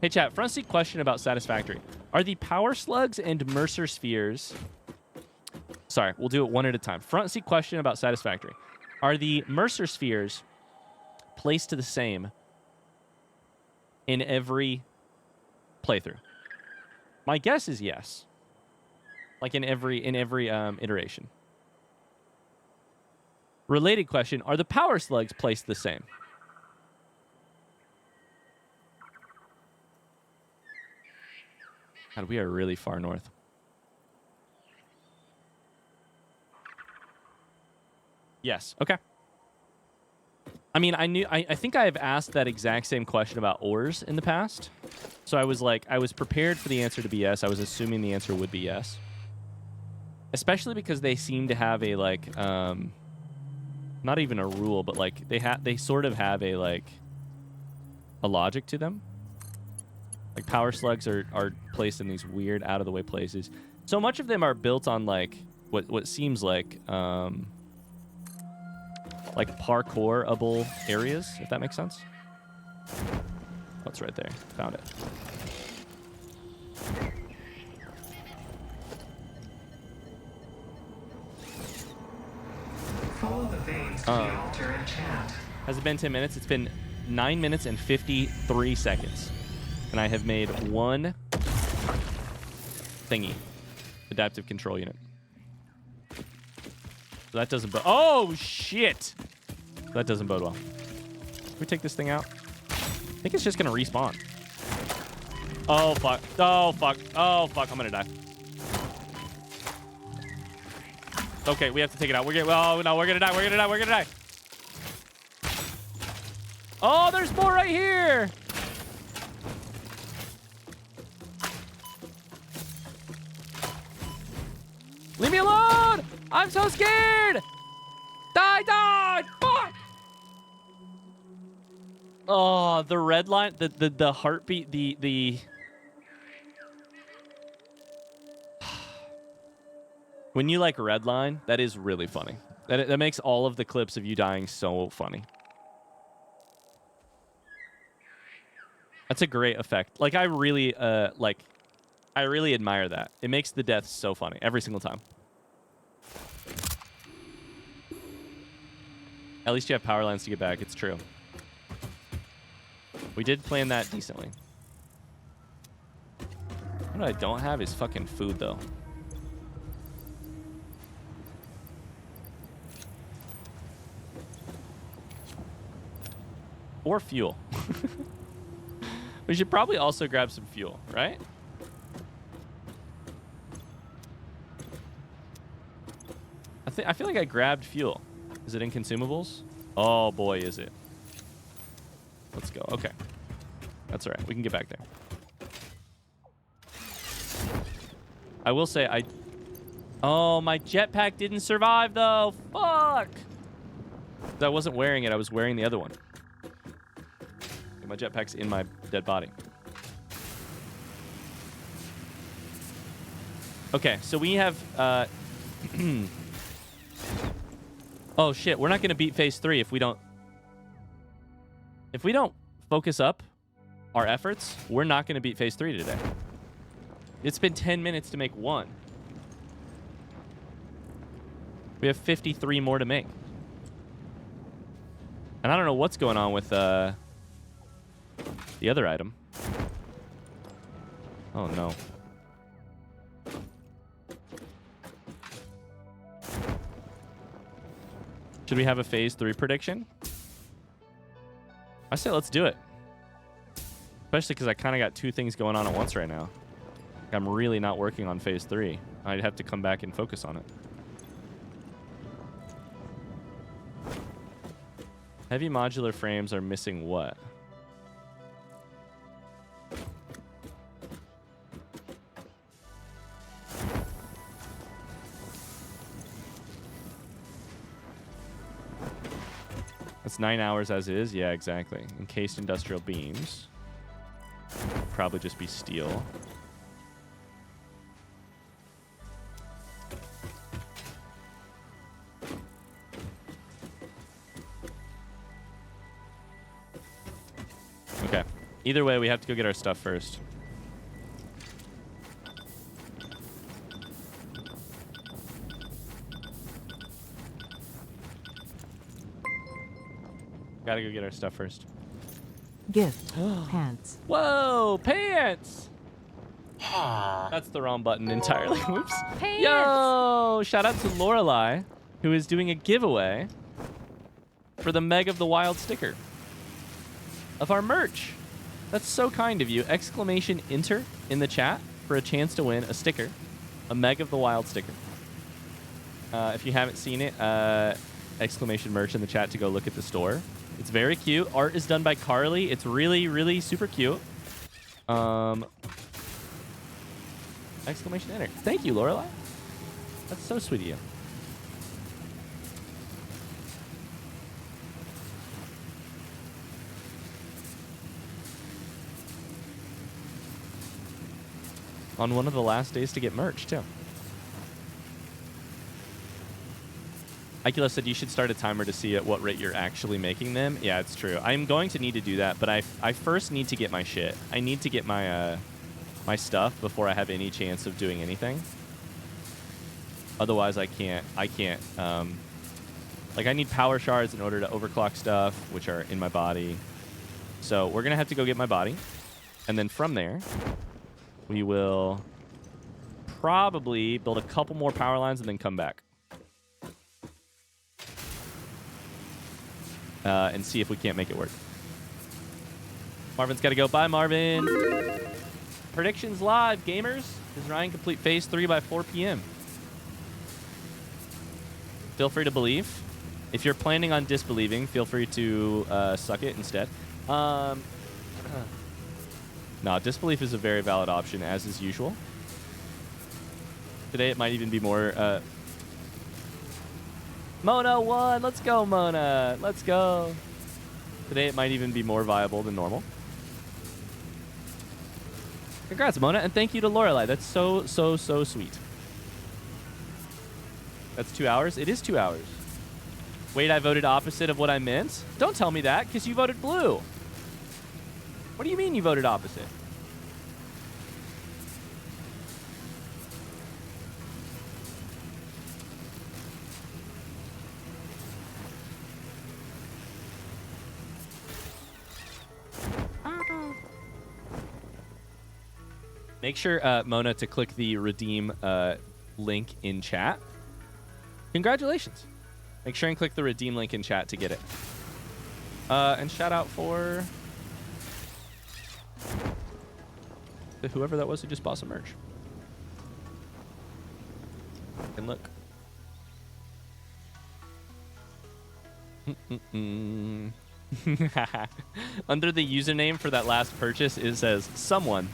Hey, chat. Front seat question about Satisfactory. Are the power slugs and Mercer spheres... Sorry, we'll do it one at a time. Front seat question about Satisfactory. Are the Mercer spheres placed the same in every playthrough? My guess is yes. Like in every iteration. Related question, are the power slugs placed the same? God, we are really far north. Yes. Okay. I mean, I think I have asked that exact same question about ores in the past. So I was prepared for the answer to be yes. I was assuming the answer would be yes. Especially because they seem to have a not even a rule, but like they sort of have a logic to them. Like power slugs are placed in these weird out of the way places. So much of them are built on like what seems like parkourable areas, if that makes sense. Oh, it's right there. Found it. Follow the veins to the altar and chant. Has it been 10 minutes? It's been 9 minutes and 53 seconds. And I have made one thingy. Adaptive control unit. So that doesn't bode... Oh, shit! That doesn't bode well. Can we take this thing out? I think it's just going to respawn. Oh, fuck. Oh, fuck. Oh, fuck. I'm going to die. Okay, we have to take it out. Oh, no, we're going to die. We're going to die. We're going to die. Oh, there's more right here. Leave me alone. I'm so scared. Die. Fuck. Oh, the red line, the heartbeat, the when you like redline, that is really funny. That makes all of the clips of you dying so funny. That's a great effect. Like I really admire that. It makes the death so funny every single time. At least you have power lines to get back. It's true. We did plan that decently. What I don't have is fucking food, though. Or fuel. We should probably also grab some fuel, right? I feel like I grabbed fuel. Is it in consumables? Oh boy, is it. Let's go. Okay. That's all right. We can get back there. I will say Oh, my jetpack didn't survive though. Fuck. I wasn't wearing it. I was wearing the other one. My jetpack's in my dead body. Okay, so we have... Oh, shit. We're not going to beat phase 3 if we don't... If we don't focus up our efforts, we're not going to beat phase 3 today. It's been 10 minutes to make one. We have 53 more to make. And I don't know what's going on with the other item. Oh, no. Should we have a phase 3 prediction? I say let's do it. Especially because I kind of got two things going on at once right now. I'm really not working on phase 3. I'd have to come back and focus on it. Heavy modular frames are missing what? That's 9 hours as is? Yeah, exactly. Encased industrial beams. Probably just be steel. Okay. Either way, we have to go get our stuff first. Gotta go get our stuff first. Gift. Pants. Whoa, pants! That's the wrong button entirely. Whoops. Pants! Yo! Shout out to Lorelei, who is doing a giveaway for the Meg of the Wild sticker of our merch. That's so kind of you. Exclamation enter in the chat for a chance to win a sticker, a Meg of the Wild sticker. If you haven't seen it, exclamation merch in the chat to go look at the store. It's very cute. Art is done by Carly. It's really, really super cute. Exclamation enter. Thank you, Lorelei. That's so sweet of you. On one of the last days to get merch, too. Ikula said you should start a timer to see at what rate you're actually making them. Yeah, it's true. I'm going to need to do that, but I first need to get my shit. I need to get my my stuff before I have any chance of doing anything. Otherwise, I can't. Like, I need power shards in order to overclock stuff, which are in my body. So we're going to have to go get my body. And then from there, we will probably build a couple more power lines and then come back. And see if we can't make it work. Marvin's got to go. Bye, Marvin. Predictions live, gamers. Does Ryan complete phase 3 by 4 p.m.? Feel free to believe. If you're planning on disbelieving, feel free to suck it instead. No, disbelief is a very valid option, as is usual. Today it might even be more... Mona won! Let's go, Mona! Let's go! Today it might even be more viable than normal. Congrats, Mona, and thank you to Lorelei. That's so, so, so sweet. That's 2 hours? It is 2 hours. Wait, I voted opposite of what I meant? Don't tell me that, because you voted blue. What do you mean you voted opposite? Make sure, Mona, to click the redeem link in chat. Congratulations. Make sure and click the redeem link in chat to get it. And shout out for whoever that was who just bought some merch. And look. Under the username for that last purchase, it says, someone.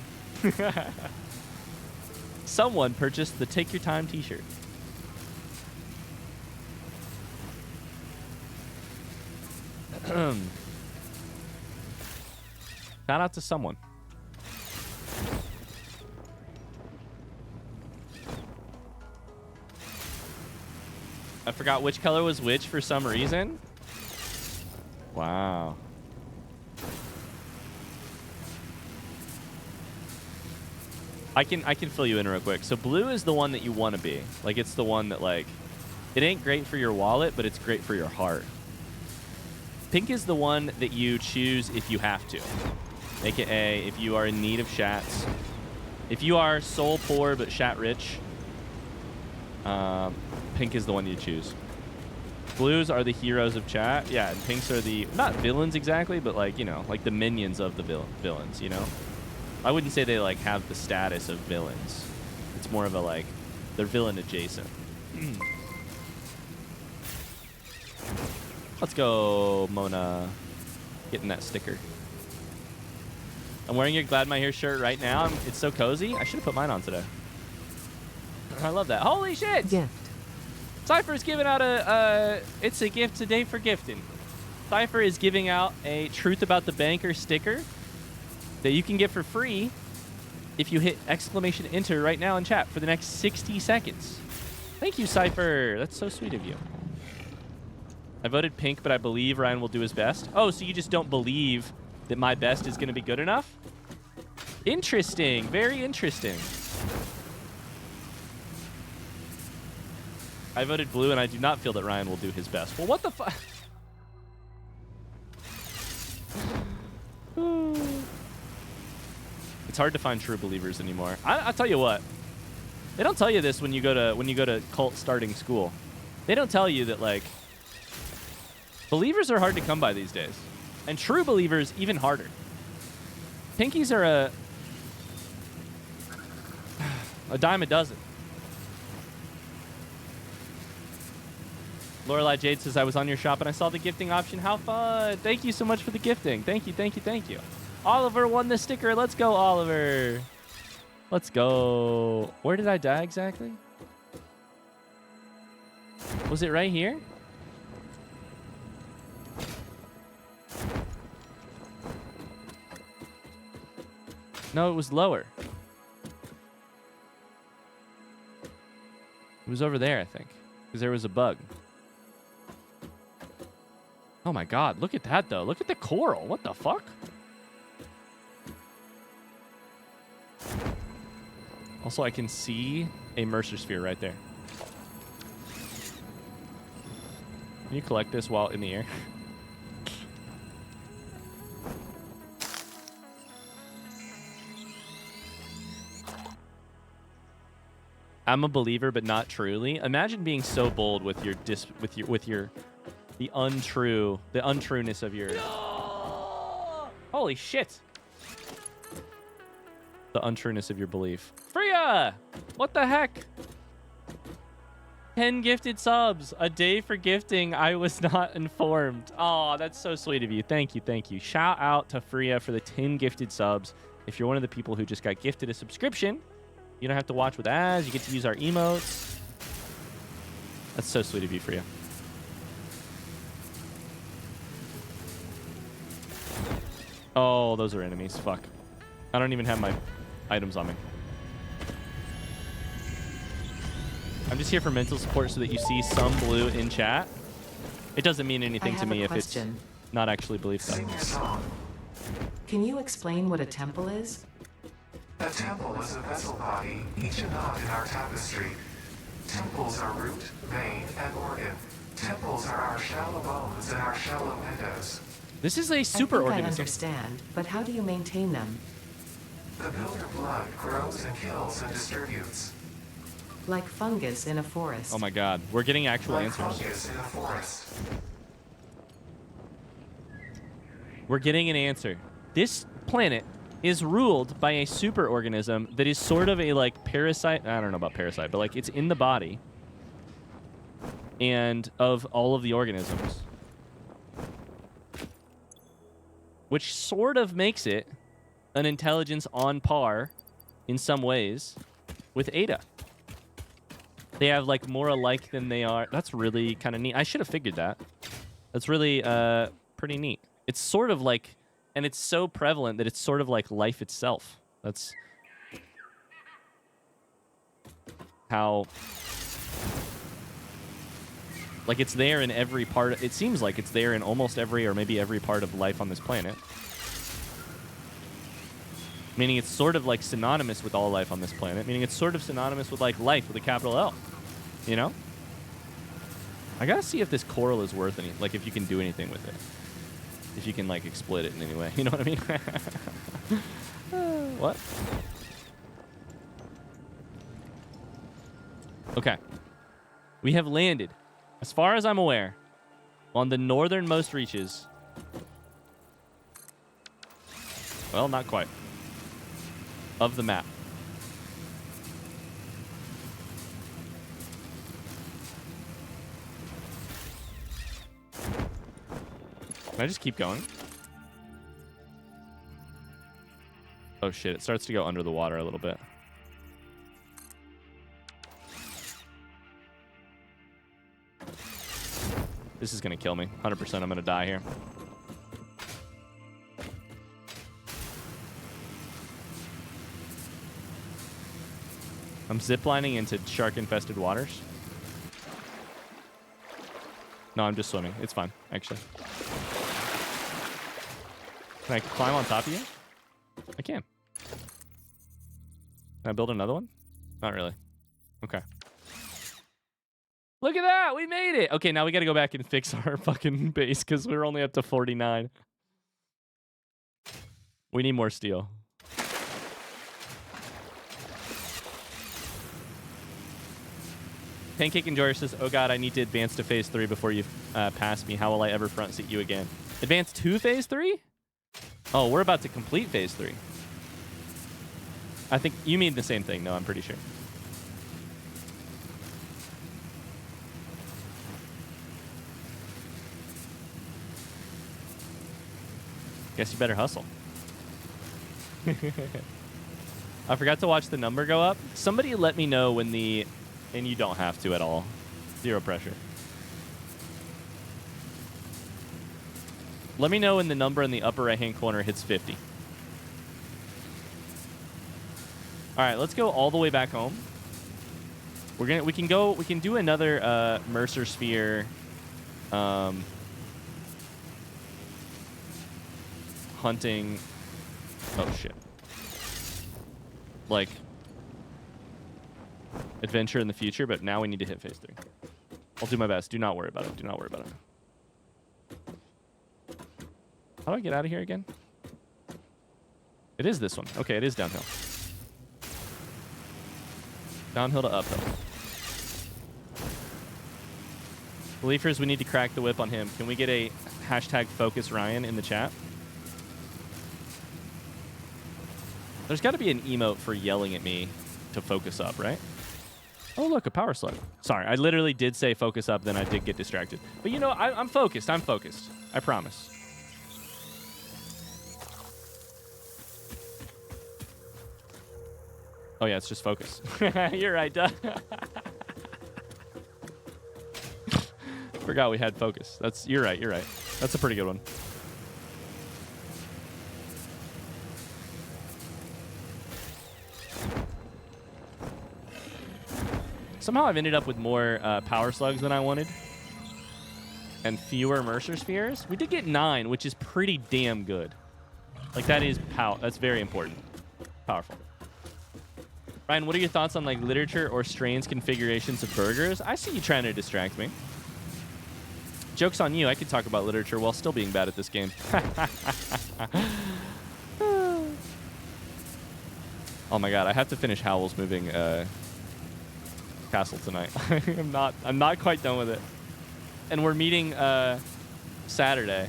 Someone purchased the Take Your Time t-shirt. Shout out to someone. I forgot which color was which for some reason. Wow. I can fill you in real quick. So blue is the one that you want to be. Like, it's the one that, like, it ain't great for your wallet, but it's great for your heart. Pink is the one that you choose if you have to. AKA, if you are in need of shats. If you are soul poor but shat rich, pink is the one you choose. Blues are the heroes of chat. Yeah, and pinks are the, not villains exactly, but, like, you know, like the minions of the villains, you know? I wouldn't say they, like, have the status of villains. It's more of a, like, they're villain adjacent. Let's go, Mona. Getting that sticker. I'm wearing your Glad My Hair shirt right now. It's so cozy. I should have put mine on today. I love that. Holy shit! Gift. Cypher's giving out it's a gift today for gifting. Cypher is giving out a Truth About the Banker sticker that you can get for free if you hit exclamation enter right now in chat for the next 60 seconds. Thank you, Cypher. That's so sweet of you. I voted pink, but I believe Ryan will do his best. Oh, so you just don't believe that my best is going to be good enough? Interesting. Very interesting. I voted blue, and I do not feel that Ryan will do his best. Well, what the fuck? It's hard to find true believers anymore. I'll tell you what. They don't tell you this when you go to cult starting school. They don't tell you that, like, believers are hard to come by these days. And true believers even harder. Pinkies are a dime a dozen. Lorelei Jade says, I was on your shop and I saw the gifting option. How fun. Thank you so much for the gifting. Thank you, thank you, thank you. Oliver won the sticker. Let's go, Oliver. Let's go. Where did I die exactly? Was it right here? No, it was lower. It was over there, I think, because there was a bug. Oh my god, look at that, though. Look at the coral. What the fuck? Also, I can see a Mercer sphere right there. Can you collect this while in the air? I'm a believer, but not truly. Imagine being so bold with your the untrueness of your. No! Holy shit! The untrueness of your belief. Freya! What the heck? 10 gifted subs. A day for gifting. I was not informed. Oh, that's so sweet of you. Thank you, thank you. Shout out to Freya for the 10 gifted subs. If you're one of the people who just got gifted a subscription, you don't have to watch with ads. You get to use our emotes. That's so sweet of you, Freya. Oh, those are enemies. Fuck. I don't even have my items on me. I'm just here for mental support so that you see some blue in chat. It doesn't mean anything to me if it's not actually belief stuff. Sing your song. Can you explain what a temple is? A temple is a vessel body, each a knot in our tapestry. Temples are root, vein, and organ. Temples are our shallow bones and our shallow windows. This is a super I organism. understand, but how do you maintain them? The builder blood grows and kills and distributes. Like fungus in a forest. Oh my god, we're getting actual Like answers. fungus in a forest. We're getting an answer. This planet is ruled by a super organism that is sort of a like parasite. I don't know about parasite, but like it's in the body and of all of the organisms, which sort of makes it an intelligence on par in some ways with Ada. They have like more alike than they are. That's really kind of neat. I should have figured that. That's really pretty neat. It's sort of like, and it's so prevalent that it's sort of like life itself. That's how, like it's there in every part. It seems like it's there in almost every or maybe every part of life on this planet. Meaning it's sort of like synonymous with all life on this planet. Meaning it's sort of synonymous with like life with a capital L. You know? I gotta see if this coral is worth any, like if you can do anything with it. If you can like exploit it in any way. You know what I mean? What? Okay. We have landed, as far as I'm aware, on the northernmost reaches. Well, not quite. Of the map. Can I just keep going? Oh shit, it starts to go under the water a little bit. This is gonna kill me. 100% I'm gonna die here. I'm ziplining into shark-infested waters. No, I'm just swimming. It's fine, actually. Can I climb on top of you? I can. Can I build another one? Not really. Okay. Look at that! We made it! Okay, now we gotta go back and fix our fucking base because we're only up to 49. We need more steel. Pancake Enjoyer says, oh god, I need to advance to phase 3 before you pass me. How will I ever front seat you again? Advance to phase 3? Oh, we're about to complete phase 3. I think you mean the same thing. No, I'm pretty sure. Guess you better hustle. I forgot to watch the number go up. Somebody let me know when the... And you don't have to at all. Zero pressure. Let me know when the number in the upper right-hand corner hits 50. All right, let's go all the way back home. We can do another Mercer sphere hunting. Oh shit. Like adventure in the future, but now we need to hit phase 3. I'll do my best. Do not worry about it. Do not worry about it. How do I get out of here again? It is this one. Okay, it is downhill. Downhill to uphill. Believers, we need to crack the whip on him. Can we get a hashtag focus Ryan in the chat? There's got to be an emote for yelling at me to focus up, right? Oh, look, a power slug. Sorry, I literally did say focus up, then I did get distracted. But you know, I'm focused. I'm focused. I promise. Oh, yeah, it's just focus. You're right, duh. Forgot we had focus. You're right, you're right. That's a pretty good one. Somehow I've ended up with more power slugs than I wanted. And fewer Mercer spheres. We did get 9, which is pretty damn good. Like, that's very important. Powerful. Ryan, what are your thoughts on, like, literature or strains configurations of burgers? I see you trying to distract me. Joke's on you. I could talk about literature while still being bad at this game. Oh my god, I have to finish Howl's Moving Castle tonight. I'm not quite done with it. And we're meeting Saturday.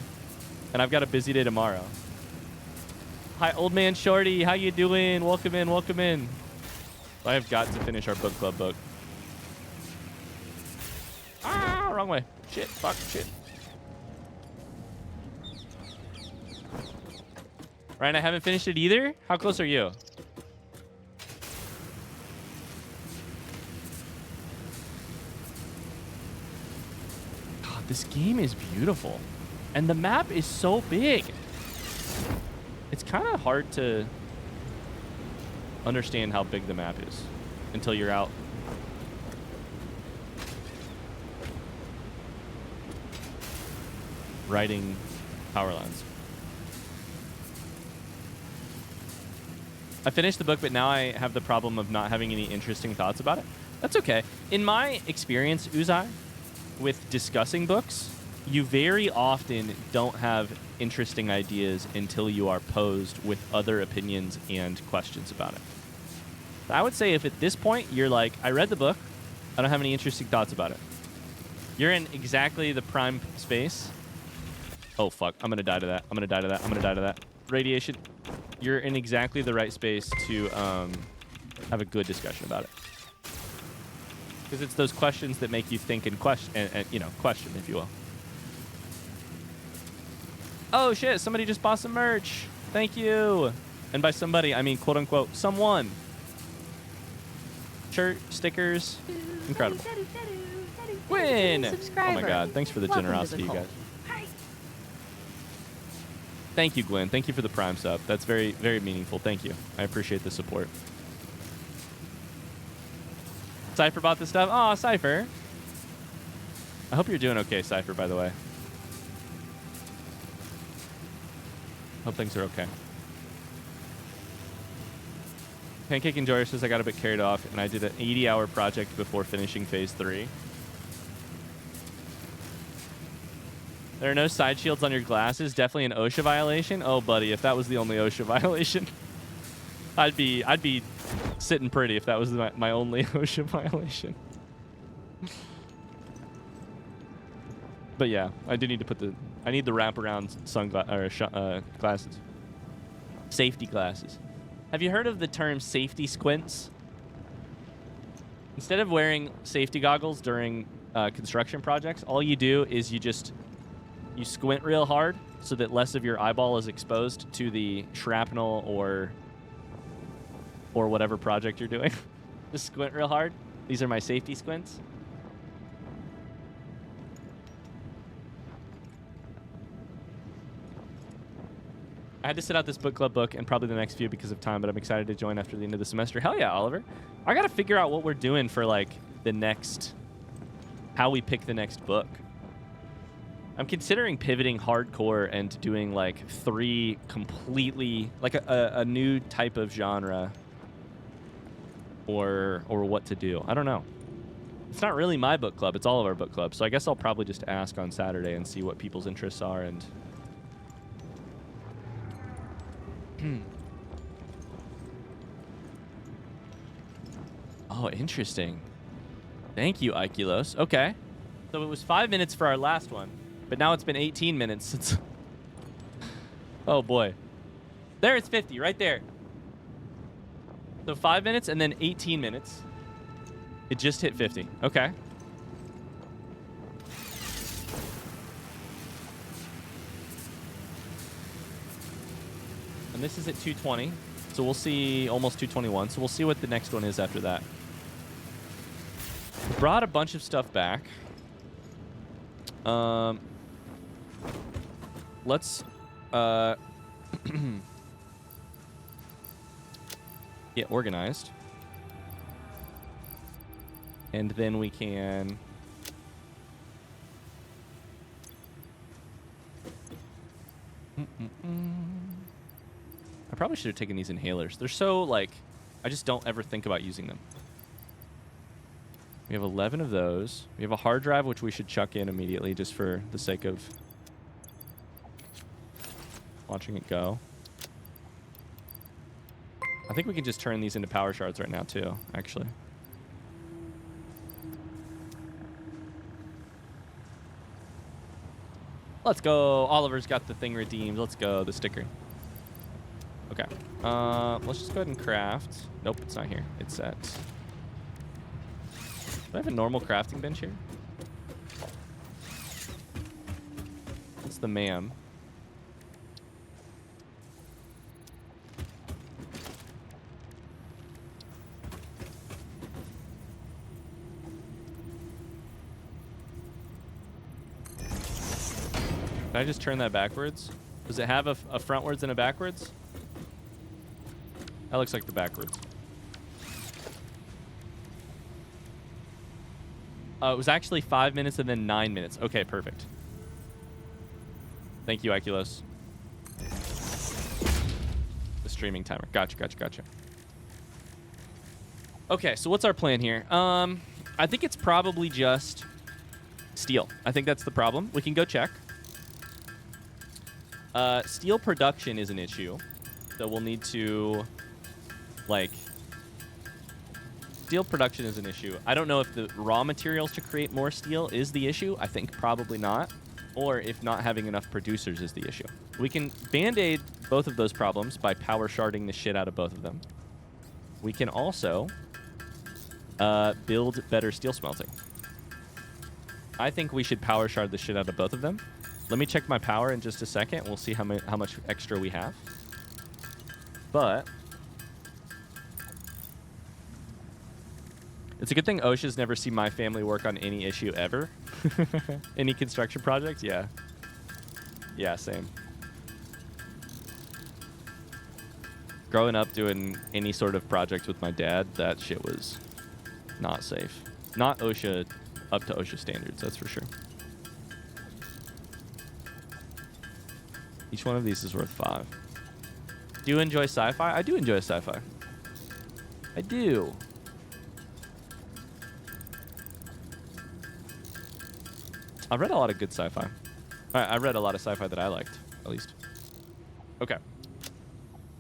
And I've got a busy day tomorrow. Hi, old man Shorty. How you doing? Welcome in, welcome in. I have got to finish our book club book. Ah, wrong way. Shit, fuck, shit. Ryan, I haven't finished it either? How close are you? God, this game is beautiful. And the map is so big. It's kind of hard to understand how big the map is until you're out. Riding power lines. I finished the book, but now I have the problem of not having any interesting thoughts about it. That's okay. In my experience, Uzai, with discussing books, you very often don't have interesting ideas until you are posed with other opinions and questions about it. I would say if at this point you're like, I read the book, I don't have any interesting thoughts about it. You're in exactly the prime space. Oh, fuck. I'm going to die to that. I'm going to die to that. I'm going to die to that. Radiation. You're in exactly the right space to have a good discussion about it. Because it's those questions that make you think and question, and you know, question, if you will. Oh, shit. Somebody just bought some merch. Thank you. And by somebody, I mean, quote unquote, someone. Shirt, stickers. Incredible. Win! Oh my god. Thanks for the generosity, you guys. Thank you, Glenn. Thank you for the Prime sub. That's very, very meaningful. Thank you. I appreciate the support. Cypher bought this stuff. Aw, Cypher. I hope you're doing okay, Cypher, by the way. Hope things are okay. Pancake Enjoyer says I got a bit carried off, and I did an 80-hour project before finishing phase 3. There are no side shields on your glasses. Definitely an OSHA violation. Oh, buddy, if that was the only OSHA violation, I'd be sitting pretty if that was my only OSHA violation. But yeah, I do need to put I need the wraparound glasses. Safety glasses. Have you heard of the term safety squints? Instead of wearing safety goggles during construction projects, all you do is you squint real hard so that less of your eyeball is exposed to the shrapnel or whatever project you're doing. Just squint real hard. These are my safety squints. I had to sit out this book club book and probably the next few because of time, but I'm excited to join after the end of the semester. Hell yeah, Oliver. I got to figure out what we're doing for like how we pick the next book. I'm considering pivoting hardcore and doing like 3 completely, like a new type of genre or what to do. I don't know. It's not really my book club. It's all of our book clubs. So I guess I'll probably just ask on Saturday and see what people's interests are and... Oh, interesting. Thank you, Ikelos. Okay. So it was 5 minutes for our last one, but now it's been 18 minutes since... Oh, boy. There, it's 50, right there. So 5 minutes and then 18 minutes. It just hit 50. Okay. And this is at 220. So we'll see almost 221. So we'll see what the next one is after that. Brought a bunch of stuff back. Let's get organized. And then we can... I probably should have taken these inhalers. They're so, like, I just don't ever think about using them. We have 11 of those. We have a hard drive, which we should chuck in immediately just for the sake of watching it go. I think we can just turn these into power shards right now, too, actually. Let's go. Oliver's got the thing redeemed. Let's go. The sticker. Okay. Let's just go ahead and craft. Nope, it's not here. It's at... Do I have a normal crafting bench here? It's the ma'am. Can I just turn that backwards? Does it have a frontwards and a backwards? That looks like the backwards. It was actually 5 minutes and then 9 minutes. Okay, perfect. Thank you, Ikelos. The streaming timer. Gotcha. Okay, so what's our plan here? I think it's probably just steel. I think that's the problem. We can go check. Steel production is an issue. So we'll need to... Like, steel production is an issue. I don't know if the raw materials to create more steel is the issue. I think probably not. Or if not having enough producers is the issue. We can band-aid both of those problems by power sharding the shit out of both of them. We can also build better steel smelting. I think we should power shard the shit out of both of them. Let me check my power in just a second. We'll see how much extra we have. But... it's a good thing OSHA's never seen my family work on any issue ever. Any construction projects? Yeah. Yeah, same. Growing up doing any sort of project with my dad, that shit was not safe. Not OSHA, up to OSHA standards, that's for sure. Each one of these is worth 5. Do you enjoy sci-fi? I do enjoy sci-fi. I do. I've read a lot of good sci-fi. I read a lot of sci-fi that I liked, at least. Okay.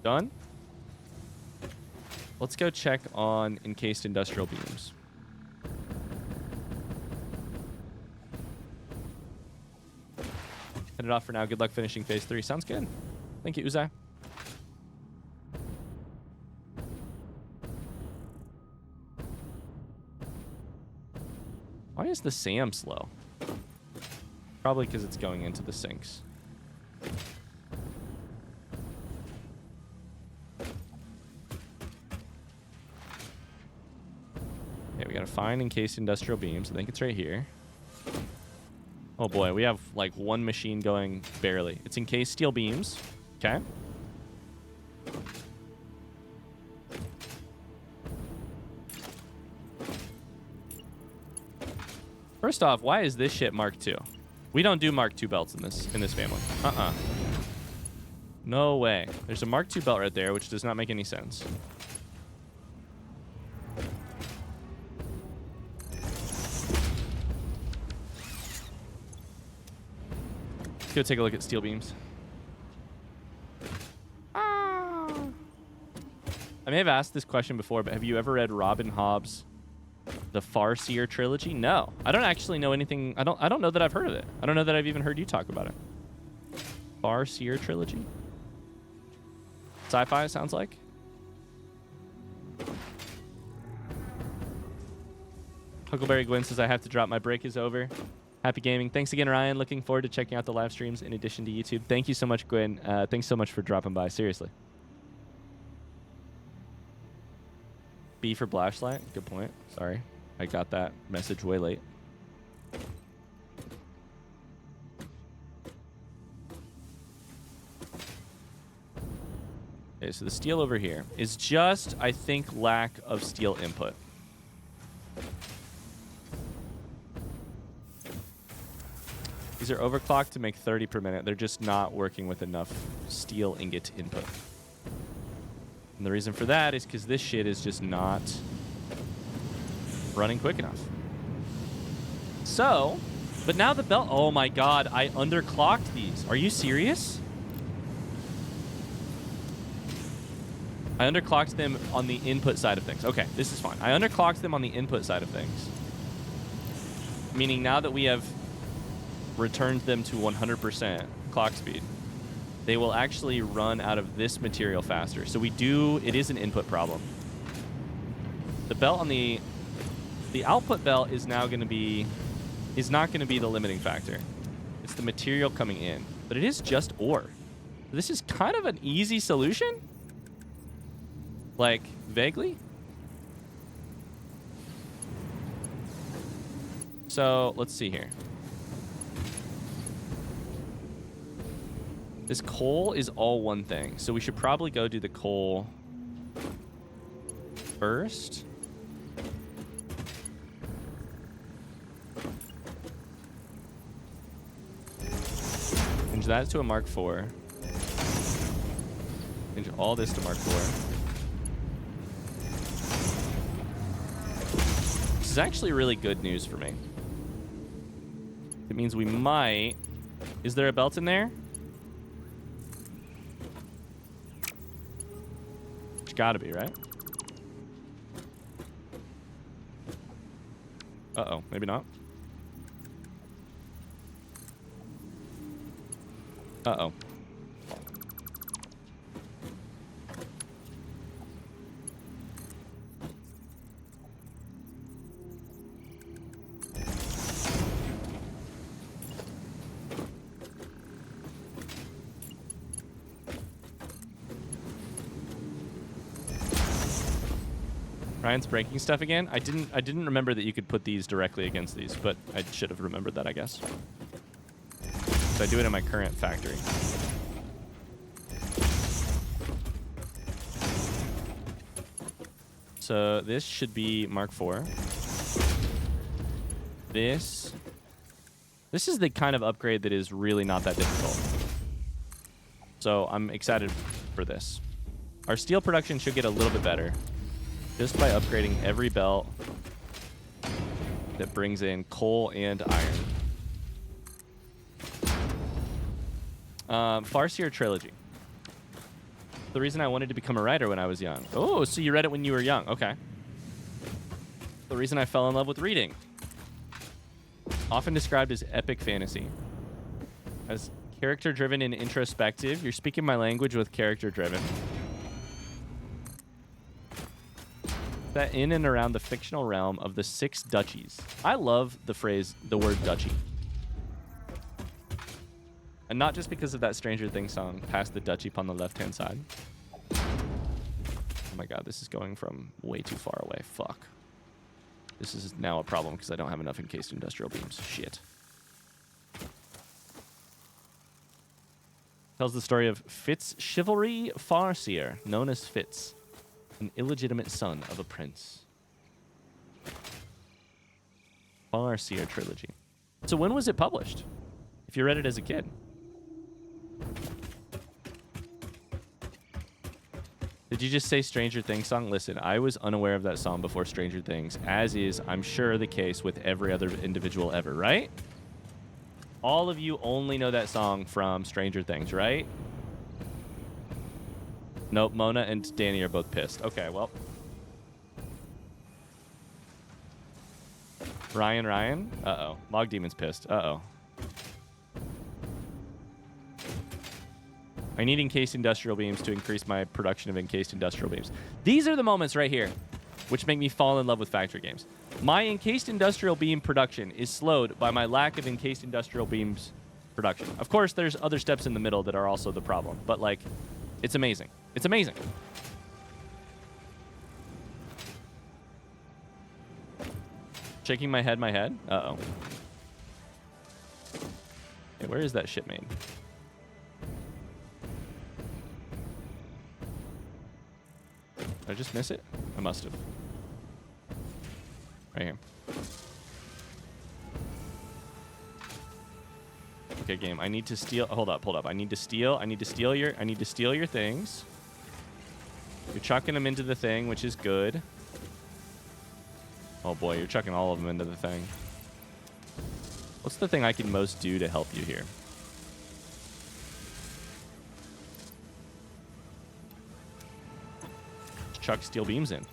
Done? Let's go check on encased industrial beams. Head it off for now. Good luck finishing phase 3. Sounds good. Thank you, Uzai. Why is the SAM slow? Probably because it's going into the sinks. Okay, we gotta find encased industrial beams. I think it's right here. Oh boy, we have like one machine going barely. It's encased steel beams. Okay. First off, why is this shit Mark II? We don't do Mark II belts in this family. No way. There's a Mark II belt right there, which does not make any sense. Let's go take a look at steel beams. I may have asked this question before, but have you ever read Robin Hobb's The Farseer trilogy? No. I don't actually know anything. I don't know that I've heard of it. I don't know that I've even heard you talk about it. Farseer trilogy? Sci-fi, it sounds like. Huckleberry Gwen says I have to drop. My break is over. Happy gaming. Thanks again, Ryan. Looking forward to checking out the live streams in addition to YouTube. Thank you so much, Gwen. Thanks so much for dropping by. Seriously. B for Blashlight. Good point. Sorry. I got that message way late. Okay, so the steel over here is just, I think, lack of steel input. These are overclocked to make 30 per minute. They're just not working with enough steel ingot input. And the reason for that is because this shit is just not running quick enough. So, but now the belt... Oh my god, I underclocked these. Are you serious? I underclocked them on the input side of things. Okay, this is fine. I underclocked them on the input side of things. Meaning now that we have returned them to 100% clock speed, they will actually run out of this material faster. So it is an input problem. The belt on the output belt is now going to be, is not going to be the limiting factor. It's the material coming in, but it is just ore. This is kind of an easy solution. Like, vaguely. So, let's see here. This coal is all one thing, so we should probably go do the coal first. Change that to a Mark IV. Change all this to Mark IV. This is actually really good news for me. It means we might... Is there a belt in there? There's gotta be, right? Uh-oh, maybe not. Uh-oh. Ryan's breaking stuff again. I didn't remember that you could put these directly against these, but I should have remembered that, I guess. So I do it in my current factory. So this should be Mark IV. This is the kind of upgrade that is really not that difficult. So I'm excited for this. Our steel production should get a little bit better just by upgrading every belt that brings in coal and iron. Farseer Trilogy. The reason I wanted to become a writer when I was young. Oh, so you read it when you were young. Okay. The reason I fell in love with reading. Often described as epic fantasy. As character-driven and introspective. You're speaking my language with character-driven. Set in and around the fictional realm of the 6 duchies. I love the word duchy. And not just because of that Stranger Things song, Past the Duchy upon the left-hand side. Oh my god, this is going from way too far away. Fuck. This is now a problem because I don't have enough encased industrial beams. Shit. Tells the story of Fitz Chivalry Farseer, known as Fitz, an illegitimate son of a prince. Farseer Trilogy. So when was it published? If you read it as a kid. Did you just say Stranger Things song? Listen, I was unaware of that song before Stranger Things, as is, I'm sure, the case with every other individual ever, right? All of you only know that song from Stranger Things, right? Nope, Mona and Danny are both pissed. Okay, well. Ryan? Uh-oh. Mog Demon's pissed. Uh-oh. I need encased industrial beams to increase my production of encased industrial beams. These are the moments right here which make me fall in love with factory games. My encased industrial beam production is slowed by my lack of encased industrial beams production. Of course, there's other steps in the middle that are also the problem, but like, it's amazing. It's amazing. Shaking my head. Uh-oh. Hey, where is that shit made? Did I just miss it? I must have. Right here. Okay, game. I need to steal. Hold up. I need to steal your things. You're chucking them into the thing, which is good. Oh boy, you're chucking all of them into the thing. What's the thing I can most do to help you here? Chuck steel beams in.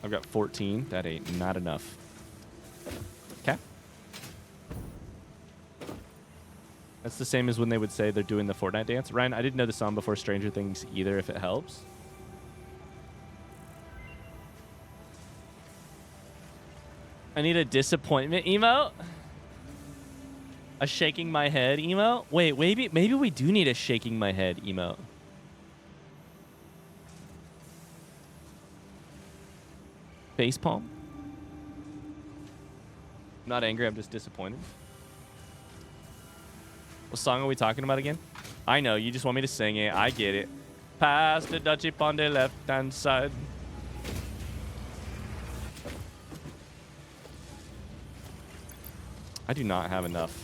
I've got 14. That ain't not enough. Okay. That's the same as when they would say they're doing the Fortnite dance. Ryan, I didn't know the song before Stranger Things either, if it helps. I need a disappointment emote. A shaking my head emote. Wait, maybe we do need a shaking my head emote. Facepalm. I'm not angry, I'm just disappointed. What song are we talking about again? I know, you just want me to sing it. I get it. Past the duchy on the left-hand side. I do not have enough.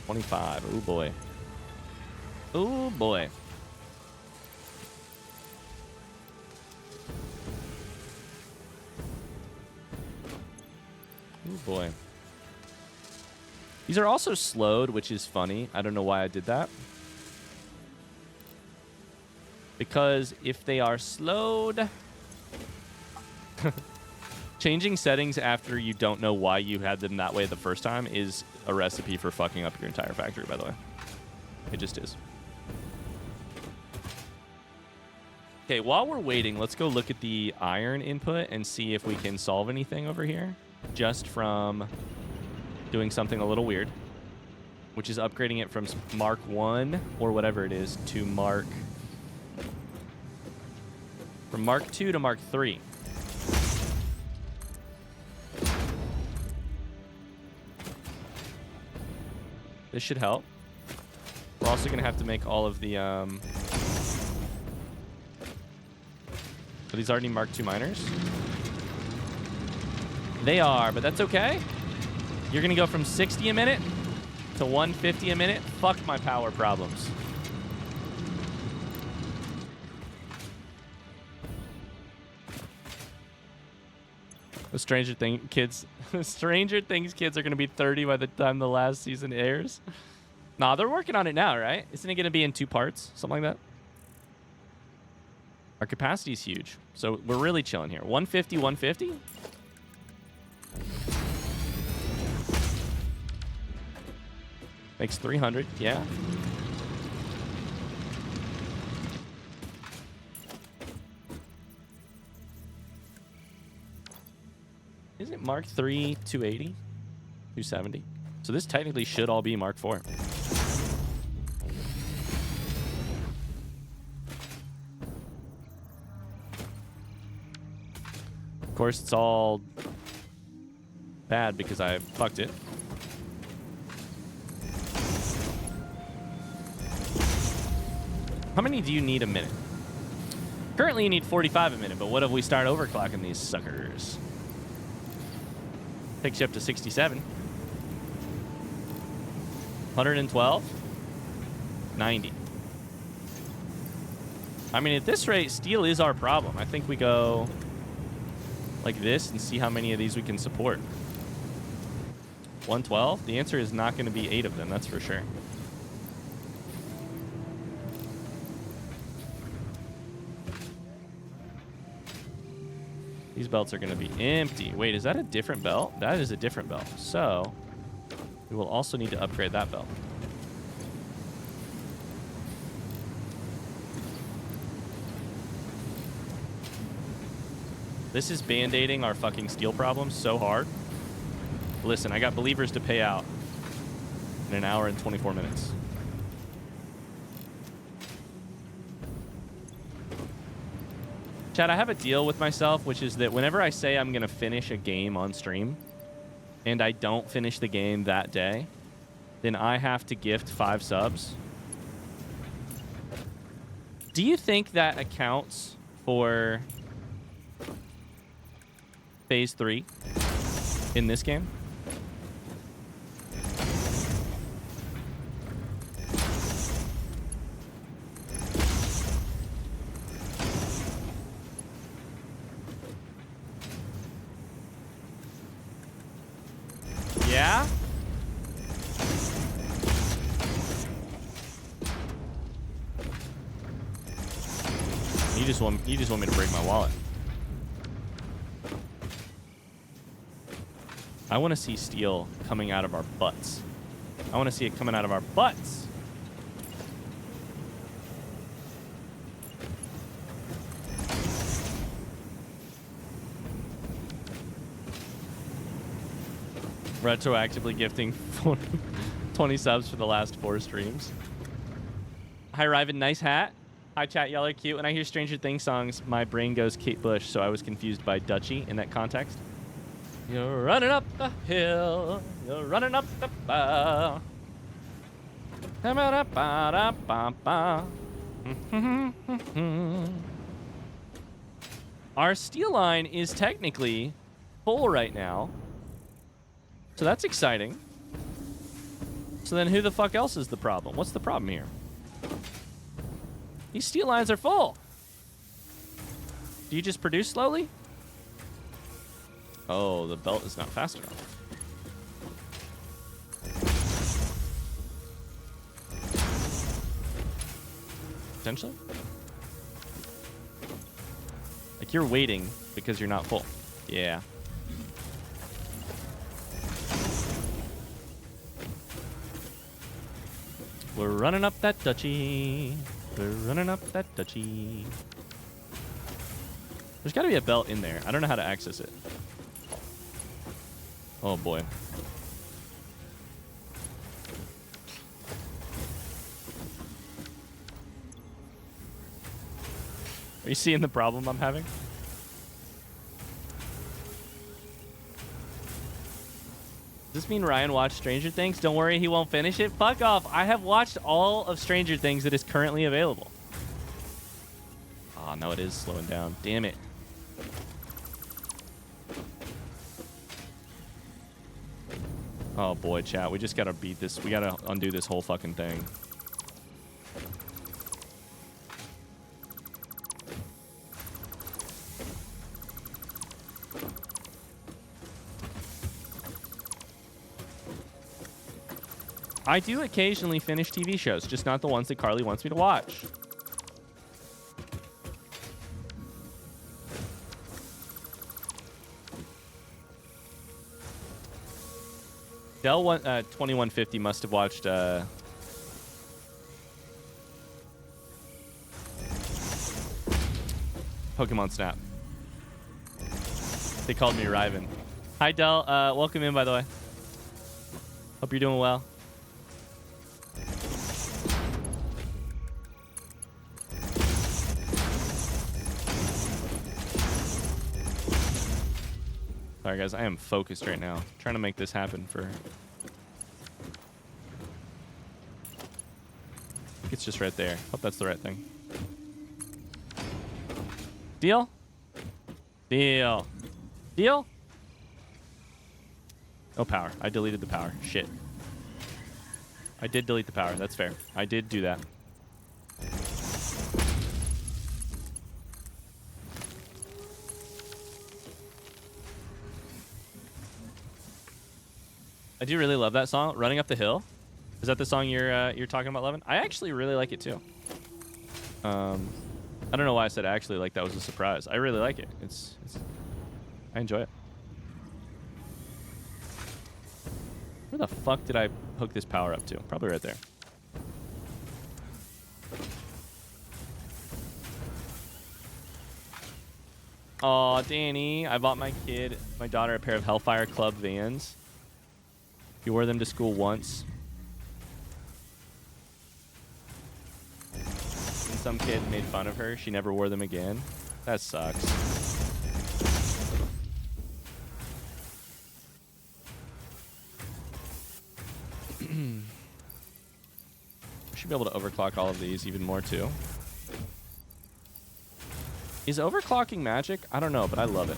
25. Oh boy. Oh boy. Oh boy. These are also slowed, which is funny. I don't know why I did that. Because if they are slowed... Changing settings after you don't know why you had them that way the first time is a recipe for fucking up your entire factory, by the way. It just is. Okay, while we're waiting, let's go look at the iron input and see if we can solve anything over here. Just from doing something a little weird, which is upgrading it from Mark 1 or whatever it is to Mark... From Mark 2 to Mark 3. This should help. We're also going to have to make all of the Are these already Mark II miners? They are, but that's okay. You're going to go from 60 a minute to 150 a minute. Fuck my power problems. The Stranger Things kids are going to be 30 by the time the last season airs. Nah, they're working on it now, right? Isn't it going to be in 2 parts? Something like that? Our capacity is huge. So we're really chilling here. 150, 150? Makes 300, yeah. Isn't it Mark III 280? 270? So this technically should all be Mark IV. Of course, it's all bad because I fucked it. How many do you need a minute? Currently, you need 45 a minute, but what if we start overclocking these suckers? Takes you up to 67. 112. 90. I mean, at this rate, steel is our problem. I think we go like this and see how many of these we can support. 112? The answer is not going to be 8 of them, that's for sure. These belts are going to be empty. Wait, is that a different belt? That is a different belt. So, we will also need to upgrade that belt. This is band-aiding our fucking steel problems so hard. Listen, I got believers to pay out in an hour and 24 minutes. Chad, I have a deal with myself, which is that whenever I say I'm going to finish a game on stream and I don't finish the game that day, then I have to gift 5 subs. Do you think that accounts for Phase 3 in this game? Yeah? You just want me to break my wallet. I want to see steel coming out of our butts. I want to see it coming out of our butts. Retroactively gifting 20 subs for the last 4 streams. Hi, Ryven. Nice hat. Hi, chat. Y'all are cute. When I hear Stranger Things songs, my brain goes Kate Bush, so I was confused by Dutchie in that context. You're running up the hill. You're running up the bar. Our steel line is technically full right now. So that's exciting. So then who the fuck else is the problem? What's the problem here? These steel lines are full. Do you just produce slowly? Oh, the belt is not fast enough. Potentially? Like you're waiting because you're not full. Yeah. We're running up that Dutchie. We're running up that Dutchie. There's got to be a belt in there. I don't know how to access it. Oh boy. Are you seeing the problem I'm having? Does this mean Ryan watched Stranger Things? Don't worry, he won't finish it. Fuck off. I have watched all of Stranger Things that is currently available. Oh, no, it is slowing down. Damn it. Oh boy, chat. We just gotta beat this. We gotta undo this whole fucking thing. I do occasionally finish TV shows, just not the ones that Carly wants me to watch. Dell 2150 must have watched Pokemon Snap. They called me Riven. Hi Dell, welcome in by the way. Hope you're doing well. Sorry guys, I am focused right now. Trying to make this happen for... It's just right there. Hope that's the right thing. Deal? Deal. Deal? No power. I deleted the power. Shit. I did delete the power. That's fair. I did do that. I do really love that song, "Running Up the Hill." Is that the song you're talking about, Levin? I actually really like it too. I don't know why I said actually, like that was a surprise. I really like it. It's I enjoy it. Where the fuck did I hook this power up to? Probably right there. Aw, Danny, I bought my daughter a pair of Hellfire Club Vans. He wore them to school once. And some kid made fun of her. She never wore them again. That sucks. I should be able to overclock all of these even more too. Is overclocking magic? I don't know, but I love it.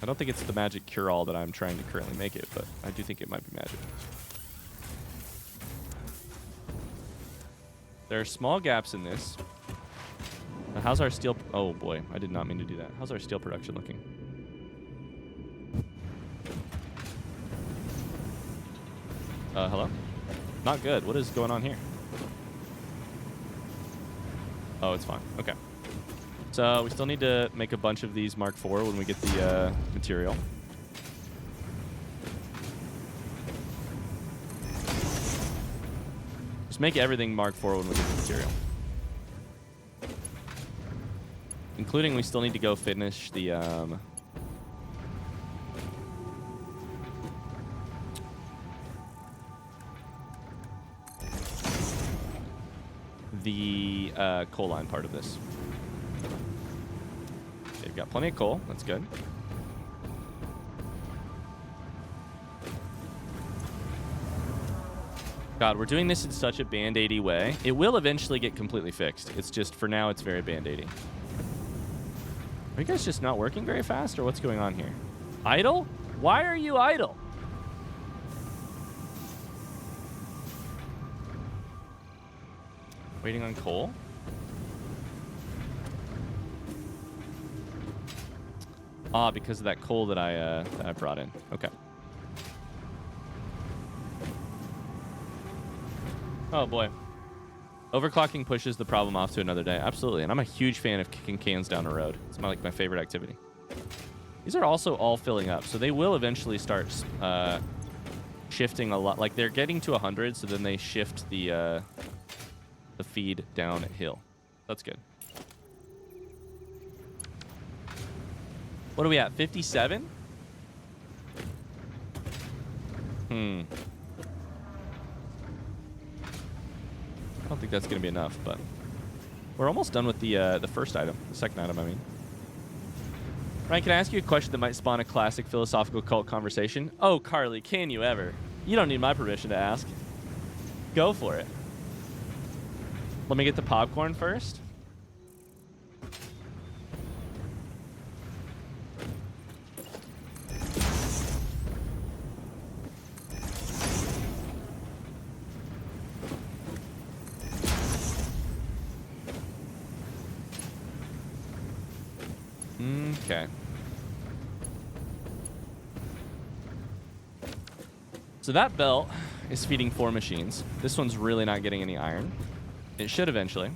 I don't think it's the magic cure-all that I'm trying to currently make it, but I do think it might be magic. There are small gaps in this. How's our steel... Oh, boy. I did not mean to do that. How's our steel production looking? Hello? Not good. What is going on here? Oh, it's fine. Okay. So we still need to make a bunch of these Mark IV when we get the material. Just make everything Mark IV when we get the material. Including we still need to go finish the... coal line part of this. They've got plenty of coal. That's good. God, we're doing this in such a band-aidy way. It will eventually get completely fixed. It's just, for now, it's very band-aidy. Are you guys just not working very fast, or what's going on here? Idle? Why are you idle? Waiting on coal? Ah, because of that coal that I brought in. Okay. Oh boy. Overclocking pushes the problem off to another day. Absolutely. And I'm a huge fan of kicking cans down a road. It's my favorite activity. These are also all filling up, so they will eventually start shifting a lot. Like, they're getting to 100, so then they shift the feed downhill. That's good. What are we at? 57? I don't think that's going to be enough, but we're almost done with the first item. The second item, I mean. Ryan, can I ask you a question that might spawn a classic philosophical cult conversation? Oh, Carly, can you ever? You don't need my permission to ask. Go for it. Let me get the popcorn first. Okay. So that belt is feeding 4 machines. This one's really not getting any iron. It should eventually.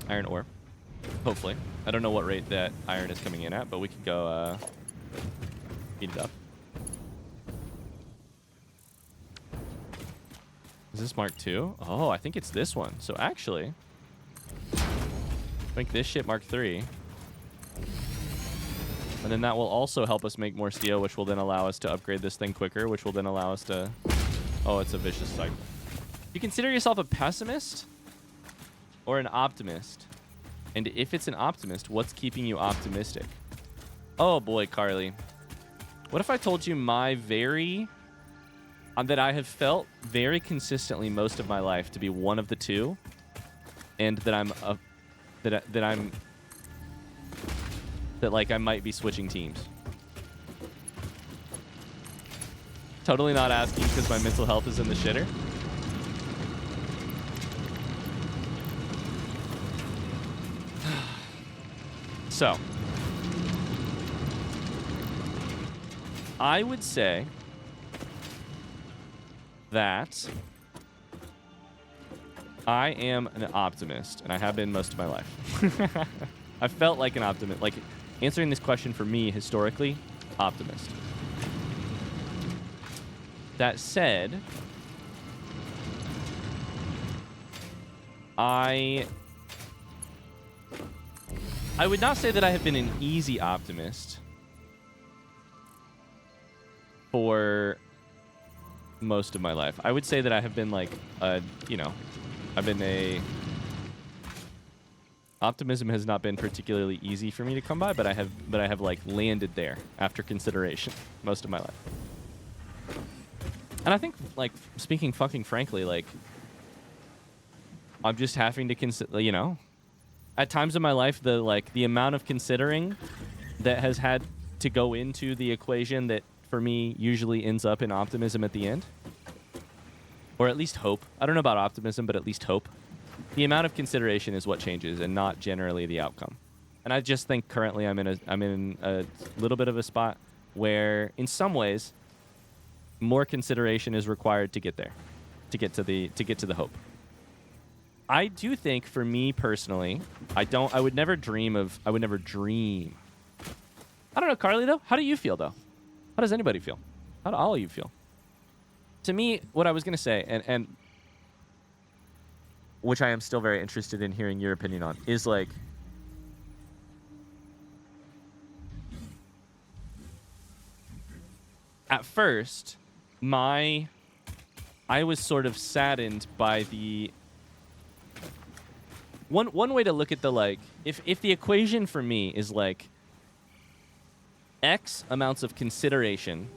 Iron ore. Hopefully. I don't know what rate that iron is coming in at, but we could go feed it up. Is this Mark II? Oh, I think it's this one. So actually, make this shit Mark III. And then that will also help us make more steel, which will then allow us to upgrade this thing quicker, which will then allow us to... Oh, it's a vicious cycle. You consider yourself a pessimist or an optimist? And if it's an optimist, what's keeping you optimistic? Oh boy, Carly. What if I told you my very... that I have felt very consistently most of my life to be one of the two, and that I'm like I might be switching teams. Totally not asking because my mental health is in the shitter. So, I would say that I am an optimist, and I have been most of my life. I felt like an optimist. Like, answering this question for me, historically, optimist. That said, I would not say that I have been an easy optimist for most of my life. I would say that I have been like, I've been a... Optimism has not been particularly easy for me to come by, but I have like landed there after consideration most of my life. And I think, like, speaking fucking frankly, like, I'm just having to consider, at times in my life, the amount of considering that has had to go into the equation that for me usually ends up in optimism at the end, or at least hope. I don't know about optimism, but at least hope. The amount of consideration is what changes, and not generally the outcome. And I just think currently I'm in a little bit of a spot where, in some ways, more consideration is required to get there, to get to the hope. I do think, for me personally, I would never dream. I don't know, Carly, though. How do you feel, though? How does anybody feel? How do all of you feel? To me, what I was going to say, and which I am still very interested in hearing your opinion on, is like, at first, I was sort of saddened by the one way to look at the, like, if the equation for me is like X amounts of consideration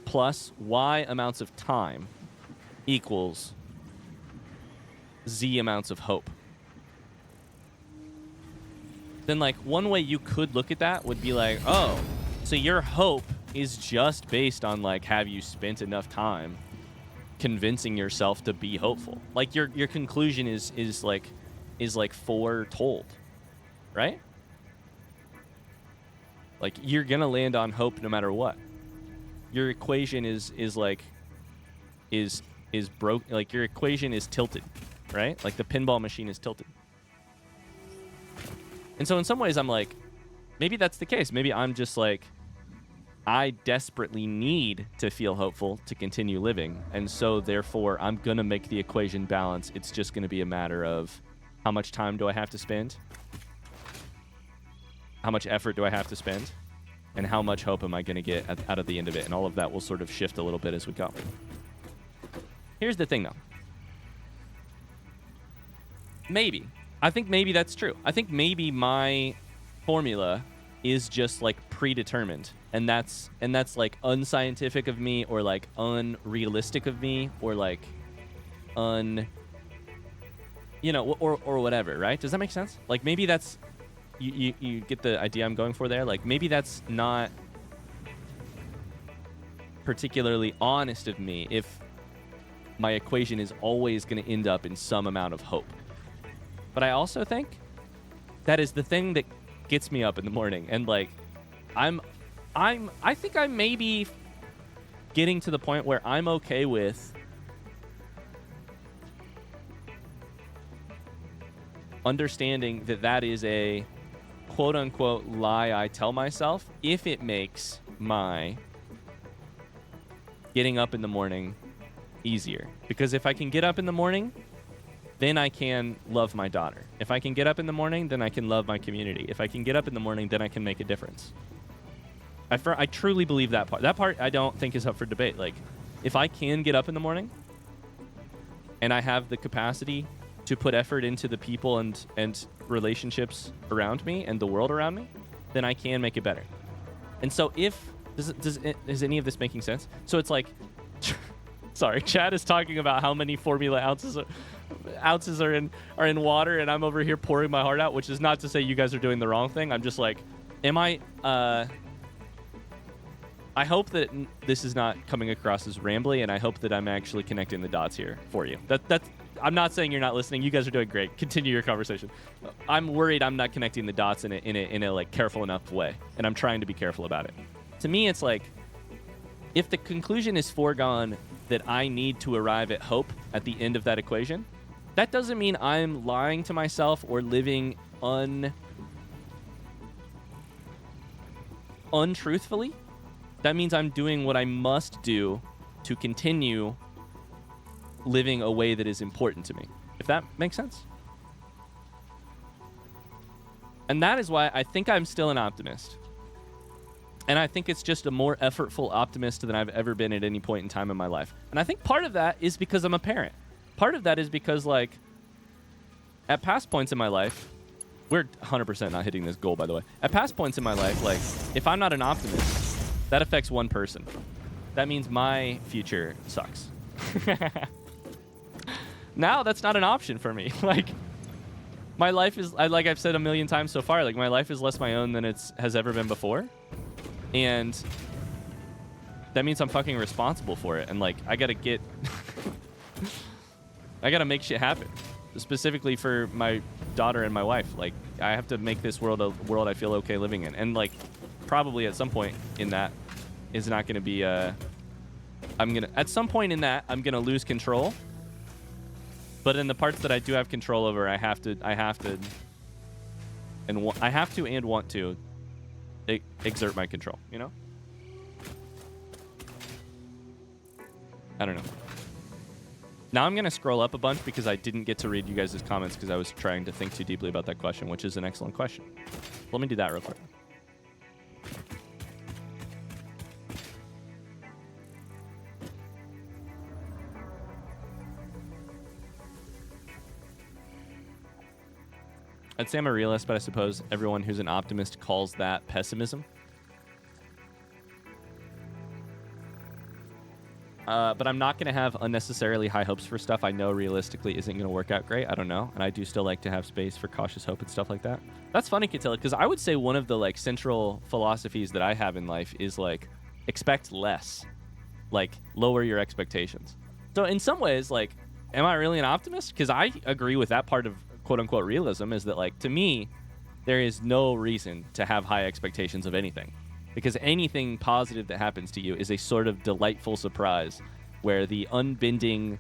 plus Y amounts of time equals Z amounts of hope, then, like, one way you could look at that would be like, oh, so your hope is just based on, like, have you spent enough time convincing yourself to be hopeful? Like, your conclusion is foretold, right? Like, you're gonna land on hope no matter what. Your equation is broke. Like, your equation is tilted, right? Like, the pinball machine is tilted. And so in some ways I'm like, maybe that's the case. Maybe I'm just like, I desperately need to feel hopeful to continue living. And so therefore I'm going to make the equation balance. It's just going to be a matter of how much time do I have to spend? How much effort do I have to spend? And how much hope am I going to get out of the end of it? And all of that will sort of shift a little bit as we go. Here's the thing, though. Maybe. I think maybe that's true. I think maybe my formula is just like predetermined, and that's like unscientific of me, or like unrealistic of me, or like or whatever, right? Does that make sense? Like maybe that's you get the idea I'm going for there. Like maybe that's not particularly honest of me if my equation is always going to end up in some amount of hope. But I also think that is the thing that gets me up in the morning, and like I think I'm maybe getting to the point where I'm okay with understanding that that is a quote unquote lie I tell myself if it makes my getting up in the morning easier. Because if I can get up in the morning, then I can love my daughter. If I can get up in the morning, then I can love my community. If I can get up in the morning, then I can make a difference. I truly believe that part. That part I don't think is up for debate. Like, if I can get up in the morning and I have the capacity to put effort into the people and relationships around me and the world around me, then I can make it better. And so is any of this making sense? So it's like, sorry, Chad is talking about how many formula ounces are in water, and I'm over here pouring my heart out, which is not to say you guys are doing the wrong thing. I'm just like, I hope that this is not coming across as rambly, and I hope that I'm actually connecting the dots here for you. That's I'm not saying you're not listening. You guys are doing great. Continue your conversation. I'm worried I'm not connecting the dots in a like careful enough way, and I'm trying to be careful about it. To me, it's like, if the conclusion is foregone that I need to arrive at hope at the end of that equation, that doesn't mean I'm lying to myself or living untruthfully. That means I'm doing what I must do to continue living a way that is important to me, if that makes sense. And that is why I think I'm still an optimist. And I think it's just a more effortful optimist than I've ever been at any point in time in my life. And I think part of that is because I'm a parent. Part of that is because, like, at past points in my life, we're 100% not hitting this goal, by the way. At past points in my life, like, if I'm not an optimist, that affects one person. That means my future sucks. Now that's not an option for me. Like, my life is, like I've said a million times so far, like, my life is less my own than it has ever been before. And that means I'm fucking responsible for it. And, like, I gotta make shit happen. Specifically for my daughter and my wife. Like, I have to make this world a world I feel okay living in. And, like, probably at some point in that is not going to be at some point in that I'm going to lose control. But in the parts that I do have control over, I have to and want to exert my control, you know? I don't know. Now I'm going to scroll up a bunch because I didn't get to read you guys' comments because I was trying to think too deeply about that question, which is an excellent question. Let me do that real quick. I'd say I'm a realist, but I suppose everyone who's an optimist calls that pessimism. But I'm not going to have unnecessarily high hopes for stuff I know realistically isn't going to work out great. I don't know. And I do still like to have space for cautious hope and stuff like that. That's funny, Katilla, because I would say one of the, like, central philosophies that I have in life is, like, expect less. Like, lower your expectations. So in some ways, like, am I really an optimist? Because I agree with that part of quote-unquote realism, is that, like, to me, there is no reason to have high expectations of anything. Because anything positive that happens to you is a sort of delightful surprise where the unbending,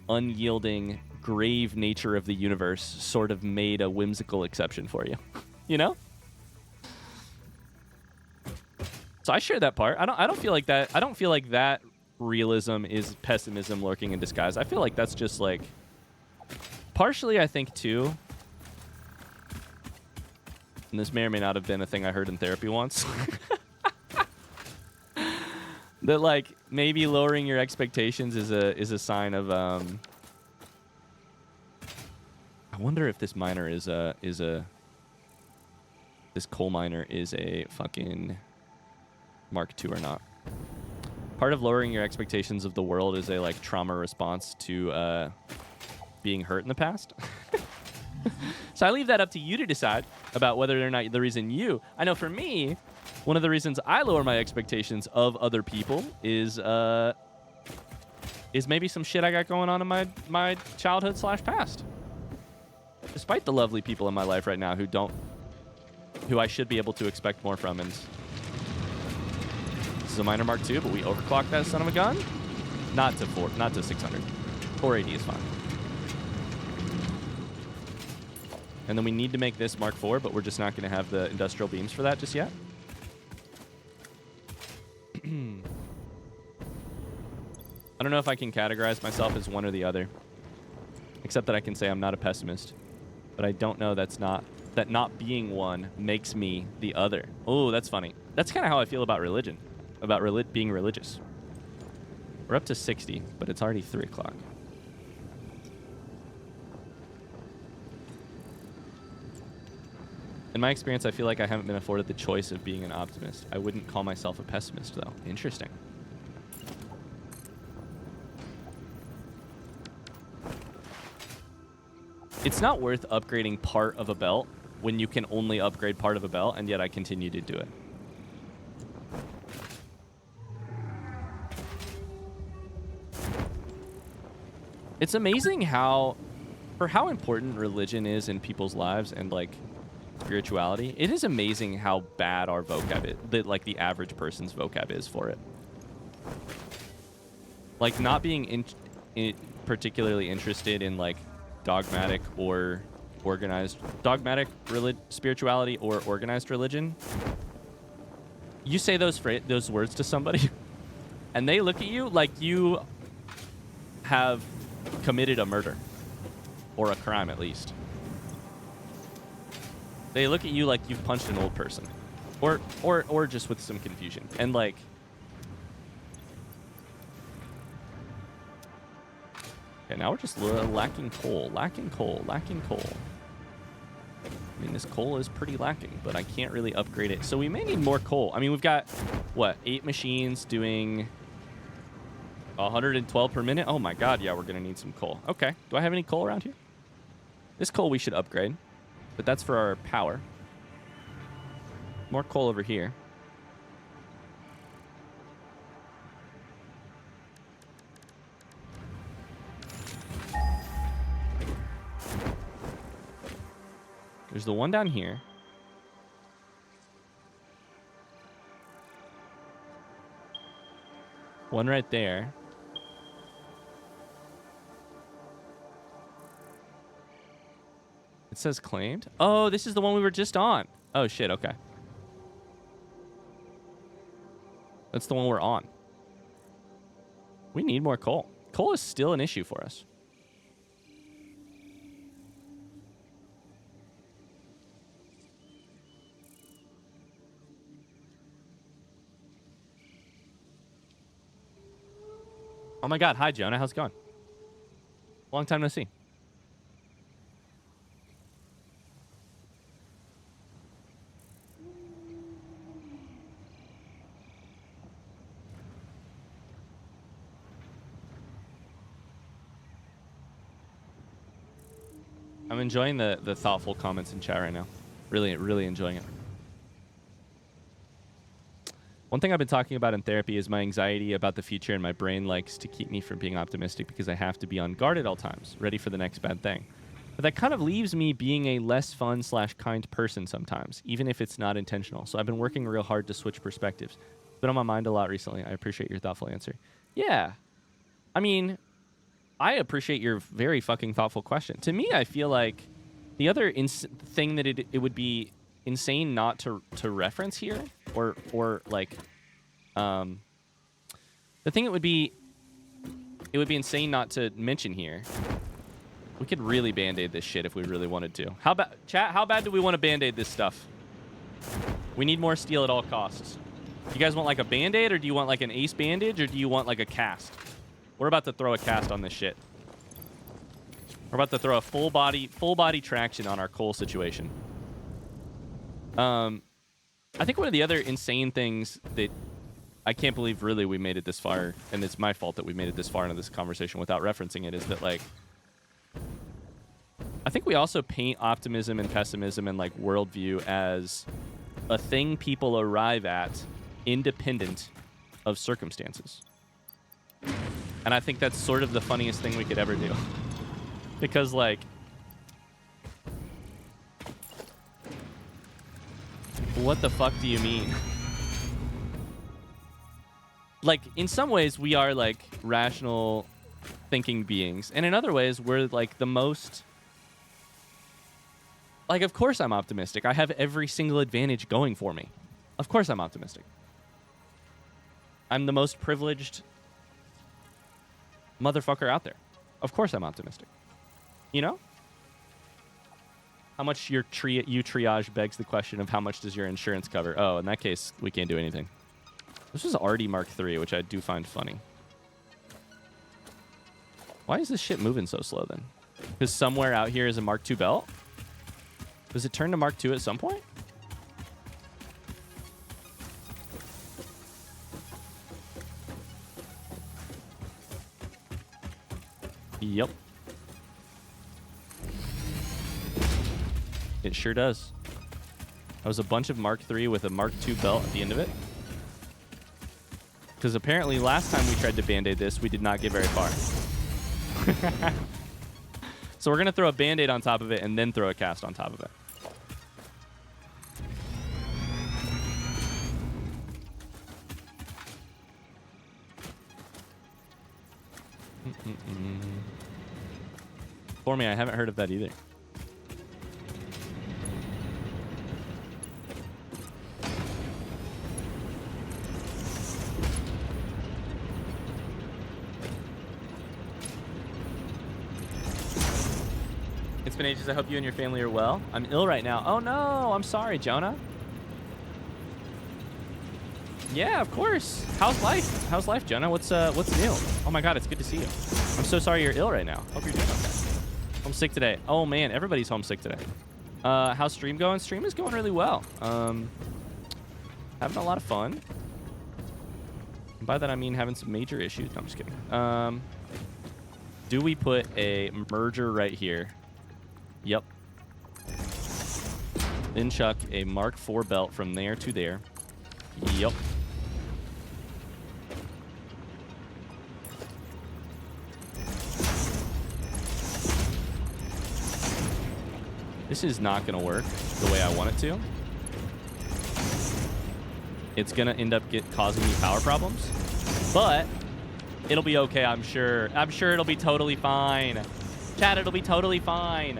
unyielding, grave nature of the universe sort of made a whimsical exception for you. You know? So I share that part. I don't feel like that. I don't feel like that realism is pessimism lurking in disguise. I feel like that's just, like, partially, I think, too. And this may or may not have been a thing I heard in therapy once. That, like, maybe lowering your expectations is a sign of I wonder if this miner is a this coal miner is a fucking Mark II or not. Part of lowering your expectations of the world is a like trauma response to being hurt in the past. So I leave that up to you to decide about whether or not the reason you... I know for me, one of the reasons I lower my expectations of other people is maybe some shit I got going on in my childhood / past. Despite the lovely people in my life right now who I should be able to expect more from. And this is a minor Mark II, but we overclocked that son of a gun. Not to 600. 480 is fine. And then we need to make this Mark IV, but we're just not going to have the industrial beams for that just yet. I don't know if I can categorize myself as one or the other, except that I can say I'm not a pessimist. But I don't know that not being one makes me the other. Oh, that's funny. That's kind of how I feel about religion, about being religious. We're up to 60, but it's already 3 o'clock. In my experience, I feel like I haven't been afforded the choice of being an optimist. I wouldn't call myself a pessimist, though. Interesting. It's not worth upgrading part of a belt when you can only upgrade part of a belt, and yet I continue to do it. It's amazing for how important religion is in people's lives and, like, spirituality. It is amazing how bad our vocab is, like the average person's vocab is for it. Like, not being particularly interested in, like, dogmatic or organized spirituality or organized religion. You say those words to somebody and they look at you like you have committed a murder or a crime, at least. They look at you like you've punched an old person or just with some confusion. And, like, okay, now we're just lacking coal. I mean, this coal is pretty lacking, but I can't really upgrade it. So we may need more coal. I mean, we've got, what, 8 machines doing 112 per minute? Oh, my God. Yeah, we're going to need some coal. Okay. Do I have any coal around here? This coal we should upgrade, but that's for our power. More coal over here. There's the one down here. One right there. It says claimed. Oh, this is the one we were just on. Oh, shit. Okay. That's the one we're on. We need more coal. Coal is still an issue for us. Oh my God. Hi, Jonah. How's it going? Long time no see. I'm enjoying the thoughtful comments in chat right now. Really, really enjoying it. One thing I've been talking about in therapy is my anxiety about the future, and my brain likes to keep me from being optimistic because I have to be on guard at all times, ready for the next bad thing. But that kind of leaves me being a less fun / kind person sometimes, even if it's not intentional. So I've been working real hard to switch perspectives. It's been on my mind a lot recently. I appreciate your thoughtful answer. Yeah. I mean, I appreciate your very fucking thoughtful question. To me, I feel like the other thing that it would be insane not to reference here, or like, the thing it would be insane not to mention here. We could really band-aid this shit if we really wanted to. How bad, chat? How bad do we want to band-aid this stuff? We need more steel at all costs. You guys want like a band-aid, or do you want like an ace bandage, or do you want like a cast? We're about to throw a cast on this shit. We're about to throw a full body traction on our coal situation. I think one of the other insane things that I can't believe really we made it this far, and it's my fault that we made it this far into this conversation without referencing it, is that like I think we also paint optimism and pessimism and like worldview as a thing people arrive at independent of circumstances. And I think that's sort of the funniest thing we could ever do. Because like what the fuck do you mean? Like, in some ways, we are, like, rational thinking beings. And in other ways, we're, like, the most... Like, of course I'm optimistic. I have every single advantage going for me. Of course I'm optimistic. I'm the most privileged motherfucker out there. Of course I'm optimistic. You know? How much you triage begs the question of how much does your insurance cover? Oh, in that case, we can't do anything. This is RD Mark III, which I do find funny. Why is this shit moving so slow then? Because somewhere out here is a Mark II belt? Does it turn to Mark II at some point? Yep. It sure does. That was a bunch of Mark III with a Mark II belt at the end of it. Because apparently last time we tried to Band-Aid this, we did not get very far. So we're going to throw a Band-Aid on top of it and then throw a cast on top of it. For me, I haven't heard of that either. It's been ages. I hope you and your family are well. I'm ill right now. Oh no, I'm sorry, Jonah. Yeah, of course. How's life? How's life, Jonah? What's new? Oh my God, it's good to see you. I'm so sorry you're ill right now. Hope you're doing okay. Homesick today. Oh man, everybody's homesick today. How's stream going? Stream is going really well. Having a lot of fun. And by that I mean having some major issues. No, I'm just kidding. Do we put a merger right here? Yep. Then chuck a Mark IV belt from there to there. Yep. This is not going to work the way I want it to. It's going to end up causing me power problems. But it'll be okay, I'm sure. I'm sure it'll be totally fine. Chat, it'll be totally fine.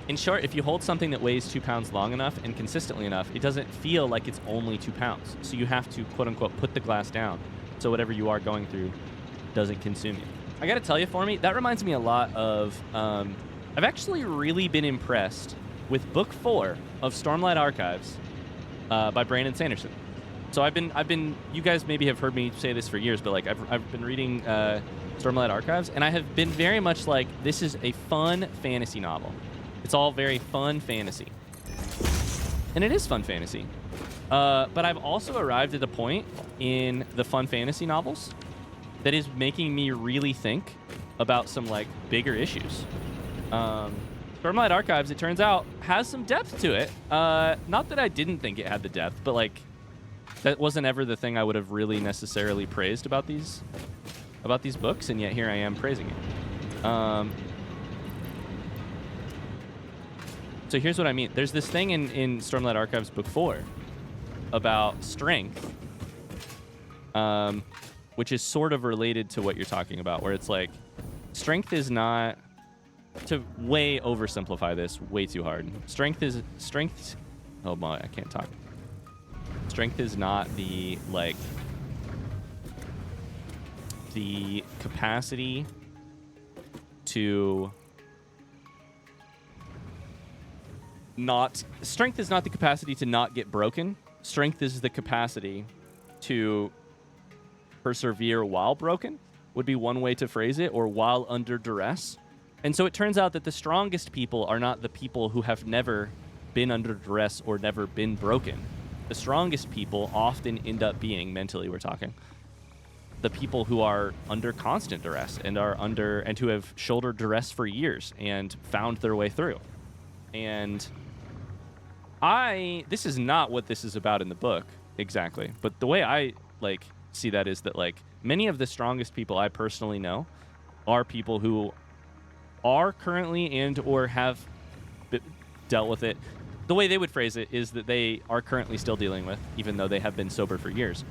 In short, if you hold something that weighs 2 pounds long enough and consistently enough, it doesn't feel like it's only 2 pounds. So you have to, quote unquote, put the glass down so whatever you are going through doesn't consume you. I got to tell you, for me, that reminds me a lot of, I've actually really been impressed with Book 4 of Stormlight Archives by Brandon Sanderson. So I've been, you guys maybe have heard me say this for years, but like I've been reading Stormlight Archives, and I have been very much like, this is a fun fantasy novel. It's all very fun fantasy. And it is fun fantasy. But I've also arrived at a point in the fun fantasy novels that is making me really think about some like bigger issues. Stormlight Archives, it turns out, has some depth to it. Not that I didn't think it had the depth, but like that wasn't ever the thing I would have really necessarily praised about these books, and yet here I am praising it. So here's what I mean. There's this thing in Stormlight Archives Book 4 about strength, which is sort of related to what you're talking about, where it's like, strength is not, to way oversimplify this way too hard. Strength, oh my, I can't talk. Strength is not the, like, the capacity to strength is not the capacity to not get broken. Strength is the capacity to persevere while broken would be one way to phrase it, or while under duress. And so it turns out that the strongest people are not the people who have never been under duress or never been broken. The strongest people often end up being, mentally we're talking, the people who are under constant duress and who have shouldered duress for years and found their way through. And this is not what this is about in the book exactly, but the way I see that is that many of the strongest people I personally know are people who are currently and or have dealt with it. The way they would phrase it is that they are currently still dealing with, even though they have been sober for years,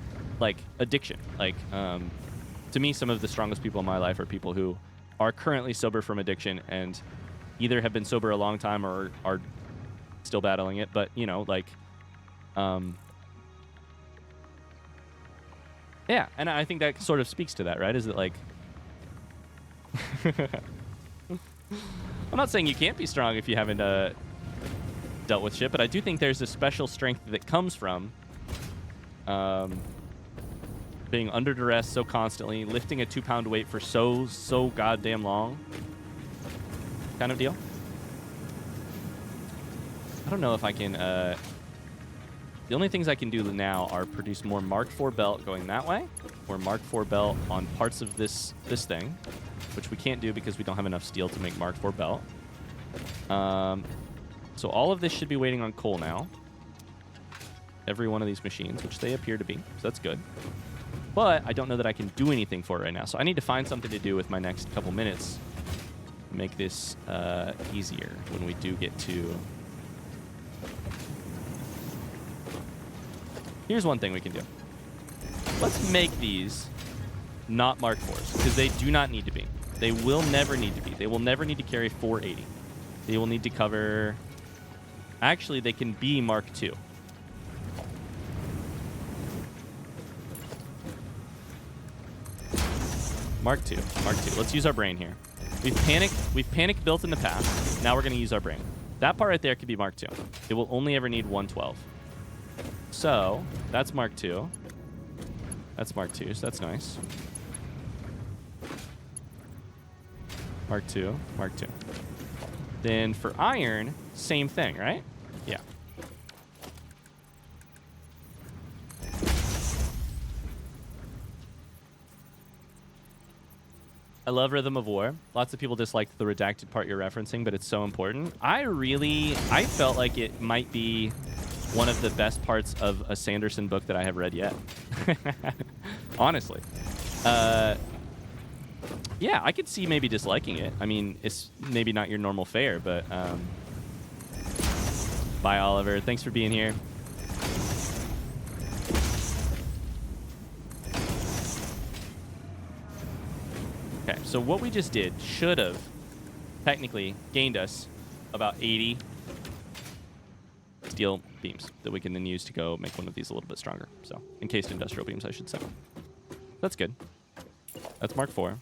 addiction. To me, some of the strongest people in my life are people who are currently sober from addiction and either have been sober a long time or are still battling it. But yeah, and I think that sort of speaks to that, right? Is that I'm not saying you can't be strong if you haven't dealt with shit, but I do think there's a special strength that comes from being under duress so constantly, lifting a 2-pound weight for so goddamn long, kind of deal. I don't know if I can. The only things I can do now are produce more Mark IV belt going that way, or Mark IV belt on parts of this thing, which we can't do because we don't have enough steel to make Mark IV belt. So all of this should be waiting on coal now. Every one of these machines, which they appear to be, so that's good. But I don't know that I can do anything for it right now, so I need to find something to do with my next couple minutes to make this easier when we do get to... Here's one thing we can do. Let's make these not Mark IVs, because they do not need to be. They will never need to be. They will never need to carry 480. They will need to cover... Actually, they can be Mark II. Mark II. Let's use our brain here. We've panicked built in the past. Now we're going to use our brain. That part right there could be Mark II. It will only ever need 112. So, that's Mark II. That's Mark II, so that's nice. Mark II. Then for iron, same thing, right? Yeah. I love Rhythm of War. Lots of people dislike the redacted part you're referencing, but it's so important. I felt like it might be one of the best parts of a Sanderson book that I have read yet. Honestly. Yeah, I could see maybe disliking it. I mean, it's maybe not your normal fare, but... Bye, Oliver. Thanks for being here. Okay, so what we just did should have technically gained us about 80 steel beams that we can then use to go make one of these a little bit stronger. So, encased industrial beams, I should say. That's good. That's Mark IV.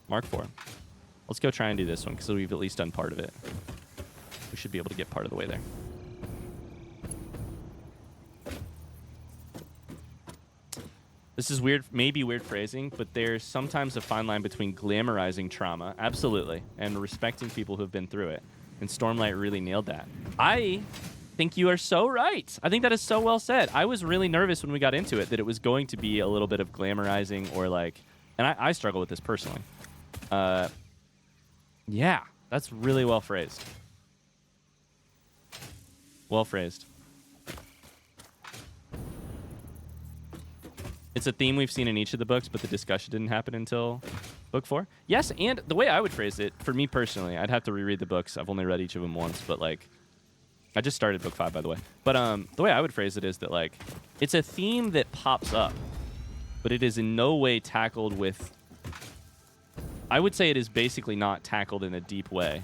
Mark IV. Let's go try and do this one, because we've at least done part of it. We should be able to get part of the way there. This is weird, maybe weird phrasing, but there's sometimes a fine line between glamorizing trauma, absolutely, and respecting people who have been through it. And Stormlight really nailed that. I think you are so right. I think that is so well said. I was really nervous when we got into it that it was going to be a little bit of glamorizing or and I struggle with this personally. Yeah, that's really well phrased. Well phrased. It's a theme we've seen in each of the books, but the discussion didn't happen until book 4. Yes, and the way I would phrase it, for me personally, I'd have to reread the books. I've only read each of them once, but I just started book 5, by the way. But the way I would phrase it is that it's a theme that pops up, but it is in no way tackled with... I would say it is basically not tackled in a deep way.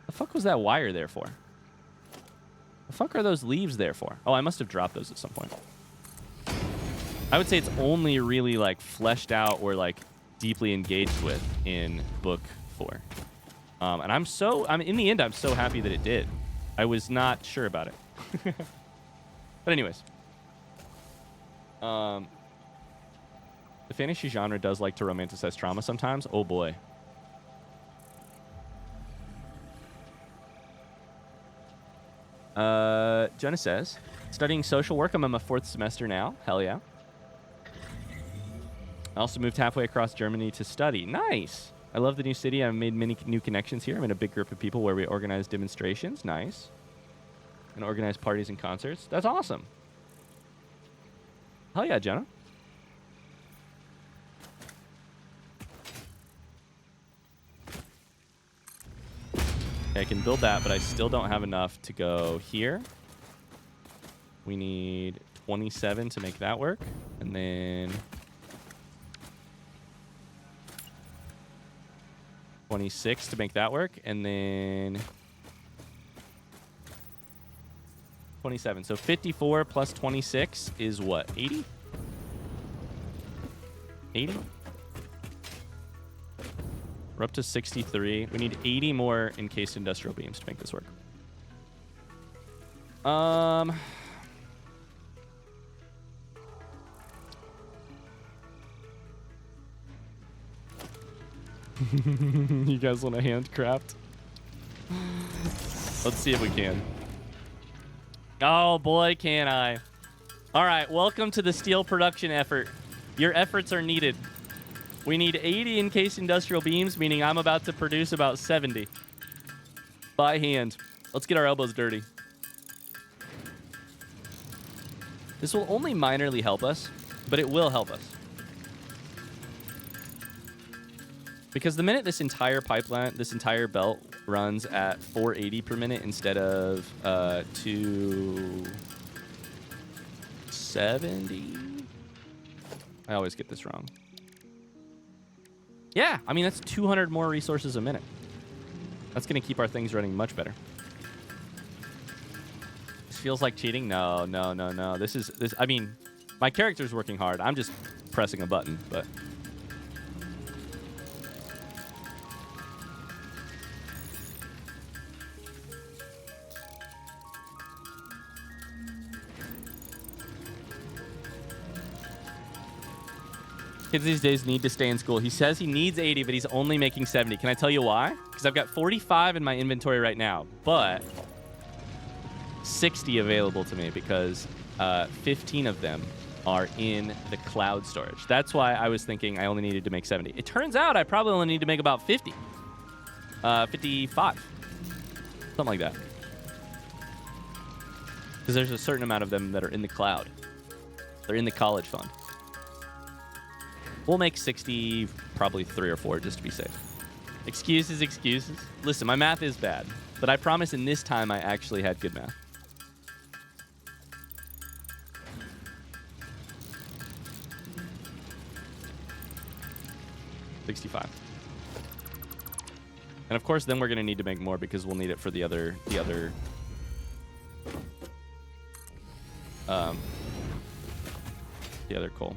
The fuck was that wire there for? The fuck are those leaves there for? Oh, I must have dropped those at some point. I would say it's only really fleshed out or deeply engaged with in book 4. And in the end, I'm so happy that it did. I was not sure about it. But anyways, The fantasy genre does like to romanticize trauma sometimes. Oh boy. Jonah says, studying social work. I'm in my 4th semester now. Hell yeah. I also moved halfway across Germany to study. Nice. I love the new city. I've made many new connections here. I'm in a big group of people where we organize demonstrations. Nice. And organize parties and concerts. That's awesome. Hell yeah, Jonah. Okay, I can build that, but I still don't have enough to go here. We need 27 to make that work. And then 26 to make that work. And then 27. So 54 plus 26 is what? 80? 80? We're up to 63. We need 80 more encased industrial beams to make this work. You guys want a handcraft? Let's see if we can. Oh boy, can I. All right, welcome to the steel production effort. Your efforts are needed. We need 80 encased industrial beams, meaning I'm about to produce about 70 by hand. Let's get our elbows dirty. This will only minorly help us, but it will help us. Because the minute this entire pipeline, this entire belt runs at 480 per minute instead of 270. I always get this wrong. Yeah, I mean, that's 200 more resources a minute. That's going to keep our things running much better. This feels like cheating. No. This. I mean, my character's working hard. I'm just pressing a button, but... Kids these days need to stay in school. He says he needs 80, but he's only making 70. Can I tell you why? Because I've got 45 in my inventory right now, but 60 available to me because 15 of them are in the cloud storage. That's why I was thinking I only needed to make 70. It turns out I probably only need to make about 50. 55. Something like that. Because there's a certain amount of them that are in the cloud. They're in the college fund. We'll make 60, probably 3 or 4 just to be safe. Excuses. Listen, my math is bad, but I promise in this time I actually had good math. $65. And of course, then we're going to need to make more because we'll need it for the other coal.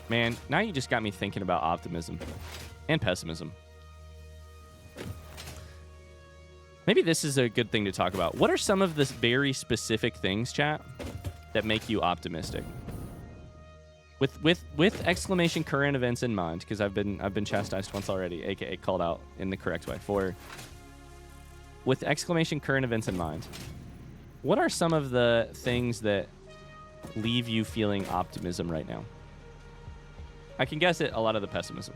Man, now you just got me thinking about optimism and pessimism. Maybe this is a good thing to talk about. What are some of the very specific things, chat, that make you optimistic? With exclamation current events in mind, because I've been chastised once already, aka called out in the correct way. With exclamation current events in mind, what are some of the things that leave you feeling optimism right now? I can guess it, a lot of the pessimism.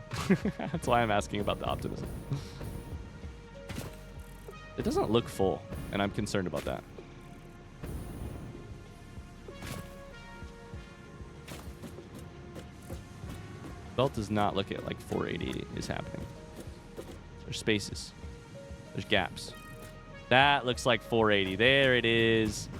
That's why I'm asking about the optimism. It doesn't look full, and I'm concerned about that. Belt does not look at like 480 is happening. There's spaces. There's gaps. That looks like 480. There it is.